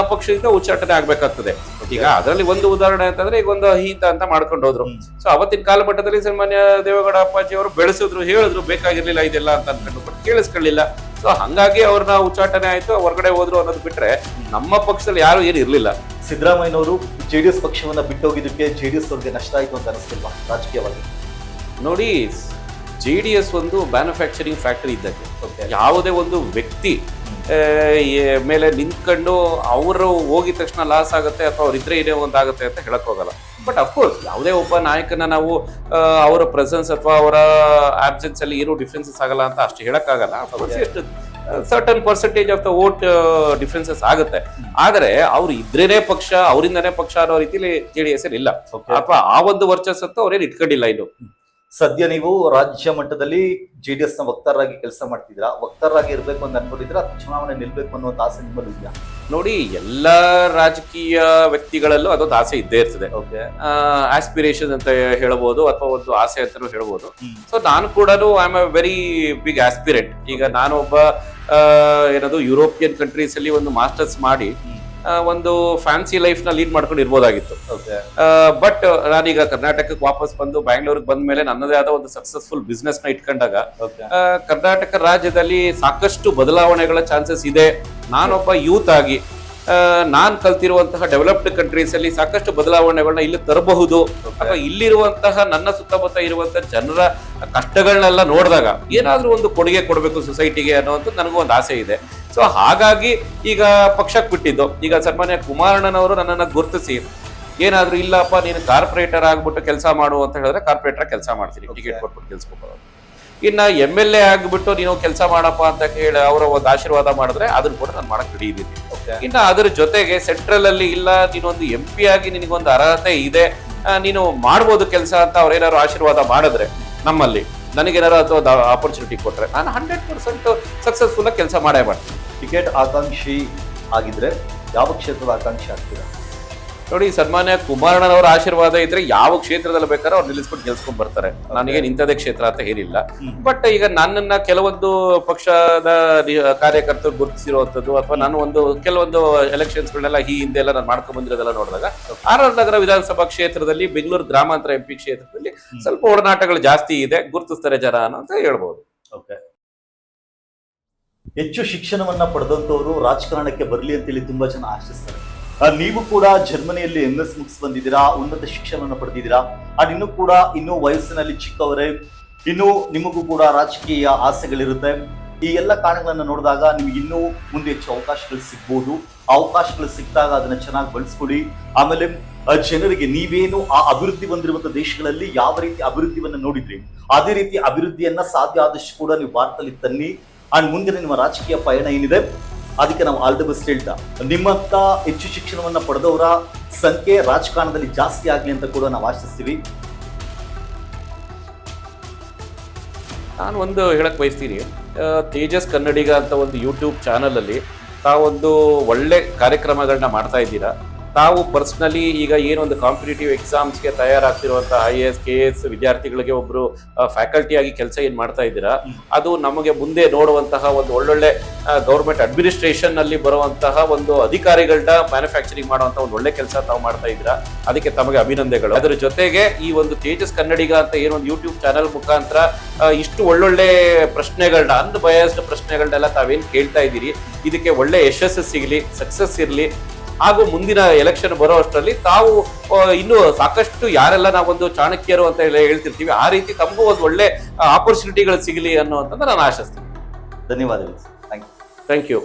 ಪಕ್ಷದಿಂದ ಉಚ್ಚಾಟನೆ ಆಗ್ಬೇಕಾಗ್ತದೆ. ಈಗ ಅದರಲ್ಲಿ ಒಂದು ಉದಾಹರಣೆ ಅಂತಂದ್ರೆ, ಈಗ ಒಂದು ಅಹಿಂದ ಅಂತ ಮಾಡ್ಕೊಂಡು ಹೋದ್ರು. ಸೊ ಅವತ್ತಿನ ಕಾಲಘಟ್ಟದಲ್ಲಿ ಸನ್ಮಾನ್ಯ ದೇವೇಗೌಡ ಅಪ್ಪಾಜಿ ಅವರು ಬೆಳೆಸಿದ್ರು, ಹೇಳಿದ್ರು ಬೇಕಾಗಿರ್ಲಿಲ್ಲ ಇದೆಲ್ಲ ಅಂತ ಅನ್ಕೊಂಡು, ಬಟ್ ಕೇಳಿಸ್ಕೊಳ್ಳಿಲ್ಲ. ಸೊ ಹಂಗಾಗಿ ಅವ್ರನ್ನ ಉಚ್ಚಾಟನೆ ಆಯ್ತು, ಹೊರಗಡೆ ಹೋದ್ರು ಅನ್ನೋದು ಬಿಟ್ರೆ ನಮ್ಮ ಪಕ್ಷದಲ್ಲಿ ಯಾರು ಏನು ಇರ್ಲಿಲ್ಲ. ಸಿದ್ದರಾಮಯ್ಯನವರು ಜೆಡಿಎಸ್ ಪಕ್ಷವನ್ನ ಬಿಟ್ಟೋಗಿದ್ದಕ್ಕೆ ಜೆಡಿಎಸ್ ಅವ್ರಿಗೆ ನಷ್ಟ ಆಯ್ತು ಅಂತ ಅನಿಸ್ತಿಲ್ವಾ ರಾಜಕೀಯವಾಗಿ? ನೋಡಿ, JDS ಒಂದು ಮ್ಯಾನುಫ್ಯಾಕ್ಚರಿಂಗ್ ಫ್ಯಾಕ್ಟರಿ ಇದ್ದಂಗೆ. ಯಾವುದೇ ಒಂದು ವ್ಯಕ್ತಿ ಮೇಲೆ ನಿಂತ್ಕೊಂಡು ಅವರು ಹೋಗಿದ ತಕ್ಷಣ ಲಾಸ್ ಆಗುತ್ತೆ ಅಥವಾ ಅವ್ರಿದ್ರೆ ಏನೇ ಒಂದಾಗುತ್ತೆ ಅಂತ ಹೇಳಕ್ ಹೋಗಲ್ಲ. ಬಟ್ ಅಫ್ಕೋರ್ಸ್ ಯಾವುದೇ ಒಬ್ಬ ನಾಯಕನ ನಾವು ಅವರ ಪ್ರೆಸೆನ್ಸ್ ಅಥವಾ ಅವರ ಆಬ್ಸೆನ್ಸ್ ಅಲ್ಲಿ ಏನು ಡಿಫ್ರೆನ್ಸಸ್ ಆಗಲ್ಲ ಅಂತ ಅಷ್ಟು ಹೇಳಕ್ಕಾಗಲ್ಲ. Certain percentage of the vote differences ಆಗುತ್ತೆ. ಆದ್ರೆ ಅವ್ರು ಇದ್ರೇನೆ ಪಕ್ಷ, ಅವರಿಂದನೇ ಪಕ್ಷ ಅನ್ನೋ ರೀತಿಲಿ JDS ಇಲ್ಲ, ಅಥವಾ ಆ ಒಂದು ವರ್ಚಸ್ಸತ್ತು ಅವ್ರೇನು ಇಟ್ಕೊಂಡಿಲ್ಲ. ಇನ್ನು ಸದ್ಯ ನೀವು ರಾಜ್ಯ ಮಟ್ಟದಲ್ಲಿ ಜೆಡಿಎಸ್ ನ ವಕ್ತಾರರಾಗಿ ಕೆಲಸ ಮಾಡ್ತಿದ್ದೀರಾ. ವಕ್ತಾರರಾಗಿ ಇರ್ಬೇಕು ಅಂತ ಅನ್ಕೊಂಡಿದ್ರೆ ಅಥವಾ ಚುನಾವಣೆ ನಿಲ್ಬೇಕು ಅನ್ನೋ ಆಸೆ ನಿಮ್ಮಲ್ಲಿ ಇದೆಯಾ? ನೋಡಿ, ಎಲ್ಲಾ ರಾಜಕೀಯ ವ್ಯಕ್ತಿಗಳಲ್ಲೂ ಅದೊಂದು ಆಸೆ ಇದ್ದೇ ಇರ್ತದೆ. ಆಸ್ಪಿರೇಷನ್ ಅಂತ ಹೇಳ್ಬೋದು ಅಥವಾ ಒಂದು ಆಸೆ ಅಂತಾನೂ ಹೇಳ್ಬೋದು. ಸೊ ನಾನು ಕೂಡ I am a very big aspirant. ಈಗ ನಾನು ಒಬ್ಬ ಏನದು ಯುರೋಪಿಯನ್ ಕಂಟ್ರೀಸ್ ಅಲ್ಲಿ ಒಂದು ಮಾಸ್ಟರ್ಸ್ ಮಾಡಿ ಒಂದು ಫ್ಯಾನ್ಸಿ ಲೈಫ್ ನ ಲೀಡ್ ಮಾಡ್ಕೊಂಡು ಇರ್ಬೋದಾಗಿತ್ತು. ಬಟ್ ನಾನೀಗ ಕರ್ನಾಟಕಕ್ಕೆ ವಾಪಸ್ ಬಂದು ಬ್ಯಾಂಗ್ಳೂರ್ಗೆ ಬಂದ ಮೇಲೆ ನನ್ನದೇ ಆದ ಒಂದು ಸಕ್ಸಸ್ಫುಲ್ ಬಿಸ್ನೆಸ್ ನ ಇಟ್ಕೊಂಡಾಗ ಕರ್ನಾಟಕ ರಾಜ್ಯದಲ್ಲಿ ಸಾಕಷ್ಟು ಬದಲಾವಣೆಗಳ ಚಾನ್ಸಸ್ ಇದೆ. ನಾನೊಬ್ಬ ಯೂತ್ ಆಗಿ ನಾನ್ ಕಲ್ತಿರುವಂತಹ ಡೆವಲಪ್ಡ್ ಕಂಟ್ರೀಸ್ ಅಲ್ಲಿ ಸಾಕಷ್ಟು ಬದಲಾವಣೆಗಳನ್ನ ಇಲ್ಲಿ ತರಬಹುದು, ಅಥವಾ ಇಲ್ಲಿರುವಂತಹ ನನ್ನ ಸುತ್ತಮುತ್ತ ಇರುವಂತಹ ಜನರ ಕಷ್ಟಗಳನ್ನೆಲ್ಲ ನೋಡಿದಾಗ ಏನಾದ್ರೂ ಒಂದು ಕೊಡುಗೆ ಕೊಡಬೇಕು ಸೊಸೈಟಿಗೆ ಅನ್ನೋದು ನನಗೂ ಒಂದು ಆಸೆ ಇದೆ. ಸೊ ಹಾಗಾಗಿ ಈಗ ಪಕ್ಷಕ್ಕೆ ಬಿಟ್ಟಿದ್ದು. ಈಗ ಸನ್ಮಾನ್ಯ ಕುಮಾರಣ್ಣನವರು ನನ್ನನ್ನು ಗುರುತಿಸಿ ಏನಾದ್ರೂ ಇಲ್ಲಪ್ಪ ನೀನು ಕಾರ್ಪೊರೇಟರ್ ಆಗ್ಬಿಟ್ಟು ಕೆಲಸ ಮಾಡು ಅಂತ ಹೇಳಿದ್ರೆ ಕಾರ್ಪೊರೇಟರ್ ಕೆಲಸ ಮಾಡ್ತೀನಿ, ಟಿಕೆಟ್ ಕೊಟ್ಬಿಟ್ಟು ಕೆಲ್ಸಕ್ಕೆ. ಇನ್ನ MLA ಆಗ್ಬಿಟ್ಟು ನೀನು ಕೆಲಸ ಮಾಡಪ್ಪ ಅಂತ ಹೇಳಿ ಅವರ ಒಂದು ಆಶೀರ್ವಾದ ಮಾಡಿದ್ರೆ ಅದನ್ನ ಕೂಡ ನಾನು ಮಾಡಕ್ ರೆಡಿ ಇದ್ದೀನಿ. ಇನ್ನ ಅದ್ರ ಜೊತೆಗೆ ಸೆಂಟ್ರಲ್ ಅಲ್ಲಿ ಇಲ್ಲ ನೀನೊಂದು MP ಆಗಿ ನಿನಗೊಂದು ಅರ್ಹತೆ ಇದೆ, ನೀನು ಮಾಡ್ಬೋದು ಕೆಲಸ ಅಂತ ಅವ್ರೇನಾದ್ರು ಆಶೀರ್ವಾದ ಮಾಡಿದ್ರೆ ನಮ್ಮಲ್ಲಿ ನನಗೇನಾರು ಅಥವಾ ಆಪರ್ಚುನಿಟಿ ಕೊಟ್ರೆ ನಾನು 100% ಸಕ್ಸಸ್ಫುಲ್ ಆಗಿ ಕೆಲಸ ಮಾಡೇ ಮಾಡ್ತೀನಿ. ಟಿಕೆಟ್ ಆಕಾಂಕ್ಷಿ ಆಗಿದ್ರೆ ಯಾವ ಕ್ಷೇತ್ರದ ಆಕಾಂಕ್ಷಿ ಆಗ್ತೀರಾ? ನೋಡಿ, ಸನ್ಮಾನ್ಯ ಕುಮಾರಣ್ಣನವರ ಆಶೀರ್ವಾದ ಇದ್ರೆ ಯಾವ ಕ್ಷೇತ್ರದಲ್ಲಿ ಬೇಕಾದ್ರೆ ಅವ್ರು ನಿಲ್ಲಿಸ್ಬಿಟ್ಟು ಗೆಲ್ಸ್ಕೊಂಡ್ ಬರ್ತಾರೆ. ನನಗೆ ಇಂಥದೇ ಕ್ಷೇತ್ರ ಅಂತ ಏನಿಲ್ಲ. ಬಟ್ ಈಗ ನನ್ನನ್ನ ಕೆಲವೊಂದು ಪಕ್ಷದ ಕಾರ್ಯಕರ್ತರು ಗುರುತಿಸಿರುವಂತದ್ದು ಅಥವಾ ನಾನು ಕೆಲವೊಂದು ಎಲೆಕ್ಷನ್ಸ್ ಗಳನ್ನೆಲ್ಲ ಈ ಹಿಂದೆ ಎಲ್ಲ ನಾನು ಮಾಡ್ಕೊಂಡ್ ಬಂದಿರೋದೆಲ್ಲ ನೋಡಿದಾಗ RR ನಗರ ವಿಧಾನಸಭಾ ಕ್ಷೇತ್ರದಲ್ಲಿ, ಬೆಂಗಳೂರು ಗ್ರಾಮಾಂತರ MP ಕ್ಷೇತ್ರದಲ್ಲಿ ಸ್ವಲ್ಪ ಒಡನಾಟಗಳು ಜಾಸ್ತಿ ಇದೆ, ಗುರುತಿಸ್ತಾರೆ ಜನ ಅಂತ ಹೇಳ್ಬೋದು. ಓಕೆ, ಹೆಚ್ಚು ಶಿಕ್ಷಣವನ್ನ ಪಡೆದಂತವರು ರಾಜಕಾರಣಕ್ಕೆ ಬರಲಿ ಅಂತೇಳಿ ತುಂಬಾ ಜನ ಆಶಿಸ್ತಾರೆ. ನೀವು ಕೂಡ ಜರ್ಮನಿಯಲ್ಲಿ MS ಮುಗಿಸ್ ಬಂದಿದ್ದೀರಾ, ಉನ್ನತ ಶಿಕ್ಷಣವನ್ನು ಪಡೆದಿದ್ದೀರಾ. ಇನ್ನೂ ವಯಸ್ಸಿನಲ್ಲಿ ಚಿಕ್ಕವರೇ, ಇನ್ನು ನಿಮಗೂ ಕೂಡ ರಾಜಕೀಯ ಆಸೆಗಳಿರುತ್ತೆ. ಈ ಎಲ್ಲ ಕಾರಣಗಳನ್ನ ನೋಡಿದಾಗ ನಿಮ್ಗೆ ಇನ್ನೂ ಮುಂದೆ ಹೆಚ್ಚು ಅವಕಾಶಗಳು ಸಿಗ್ಬೋದು. ಅವಕಾಶಗಳು ಸಿಕ್ಕಿದಾಗ ಅದನ್ನ ಚೆನ್ನಾಗಿ ಬಳಸ್ಕೊಡಿ. ಆಮೇಲೆ ಜನರಿಗೆ ನೀವೇನು ಆ ಅಭಿವೃದ್ಧಿ ಹೊಂದಿರುವಂತಹ ದೇಶಗಳಲ್ಲಿ ಯಾವ ರೀತಿ ಅಭಿವೃದ್ಧಿಯನ್ನ ನೋಡಿದ್ರಿ ಅದೇ ರೀತಿ ಅಭಿವೃದ್ಧಿಯನ್ನ ಸಾಧ್ಯ ಆದಷ್ಟು ಕೂಡ ನೀವು ಭಾರತದಲ್ಲಿ ತನ್ನಿ. ಅಂಡ್ ಮುಂದಿನ ನಿಮ್ಮ ರಾಜಕೀಯ ಪಯಣ ಏನಿದೆ ಅದಕ್ಕೆ ನಾವು ಆಲ್ ದ ಬೆಸ್ಟ್ ಹೇಳ್ತಾ, ನಿಮ್ಮಂತ ಹೆಚ್ಚು ಶಿಕ್ಷಣವನ್ನ ಪಡೆದವರ ಸಂಖ್ಯೆ ರಾಜಕಾರಣದಲ್ಲಿ ಜಾಸ್ತಿ ಆಗ್ಲಿ ಅಂತ ಕೂಡ ನಾವು ಆಶಿಸ್ತೀವಿ. ನಾನು ಒಂದು ಹೇಳಕ್ ಬಯಸ್ತೀನಿ, ತೇಜಸ್ ಕನ್ನಡಿಗ ಅಂತ ಒಂದು ಯೂಟ್ಯೂಬ್ ಚಾನಲ್ ಅಲ್ಲಿ ತಾವೊಂದು ಒಳ್ಳೆ ಕಾರ್ಯಕ್ರಮಗಳನ್ನ ಮಾಡ್ತಾ ಇದ್ದೀರಾ. ತಾವು ಪರ್ಸನಲಿ ಈಗ ಏನೊಂದು ಕಾಂಪಿಟೇಟಿವ್ ಎಕ್ಸಾಮ್ಸ್ಗೆ ತಯಾರಾಗ್ತಿರುವಂತಹ IAS KS ವಿದ್ಯಾರ್ಥಿಗಳಿಗೆ ಒಬ್ರು ಫ್ಯಾಕಲ್ಟಿ ಆಗಿ ಕೆಲಸ ಏನ್ ಮಾಡ್ತಾ ಇದ್ದೀರಾ, ಅದು ನಮಗೆ ಮುಂದೆ ನೋಡುವಂತಹ ಒಂದು ಒಳ್ಳೊಳ್ಳೆ ಗೌರ್ಮೆಂಟ್ ಅಡ್ಮಿನಿಸ್ಟ್ರೇಷನ್ ಅಲ್ಲಿ ಬರುವಂತಹ ಒಂದು ಅಧಿಕಾರಿಗಳನ್ನ ಮ್ಯಾನುಫ್ಯಾಕ್ಚರಿಂಗ್ ಮಾಡುವಂತ ಒಂದು ಒಳ್ಳೆ ಕೆಲಸ ತಾವು ಮಾಡ್ತಾ ಇದ್ದೀರಾ. ಅದಕ್ಕೆ ತಮಗೆ ಅಭಿನಂದನೆಗಳು. ಅದರ ಜೊತೆಗೆ ಈ ಒಂದು ತೇಜಸ್ ಕನ್ನಡಿಗ ಅಂತ ಏನೊಂದು ಯೂಟ್ಯೂಬ್ ಚಾನಲ್ ಮುಖಾಂತರ ಇಷ್ಟು ಒಳ್ಳೊಳ್ಳೆ ಪ್ರಶ್ನೆಗಳನ್ನ, ಅನ್ಬಯಾಸ್ಡ್ ಪ್ರಶ್ನೆಗಳನ್ನೆಲ್ಲ ತಾವೇನ್ ಕೇಳ್ತಾ ಇದ್ದೀರಿ, ಇದಕ್ಕೆ ಒಳ್ಳೆ ಯಶಸ್ಸು ಸಿಗಲಿ, ಸಕ್ಸಸ್ ಇರಲಿ. ಹಾಗೂ ಮುಂದಿನ ಎಲೆಕ್ಷನ್ ಬರೋ ಅಷ್ಟರಲ್ಲಿ ತಾವು ಇನ್ನು ಸಾಕಷ್ಟು ಯಾರೆಲ್ಲ ನಾವೊಂದು ಚಾಣಕ್ಯರು ಅಂತ ಹೇಳ್ತಿರ್ತೀವಿ, ಆ ರೀತಿ ತಮಗೂ ಒಂದು ಒಳ್ಳೆ ಆಪರ್ಚುನಿಟಿಗಳು ಸಿಗಲಿ ಅನ್ನುವಂಥದ್ದು ನಾನು ಆಶಿಸ್ತೀನಿ. ಧನ್ಯವಾದಗಳು. Thank you.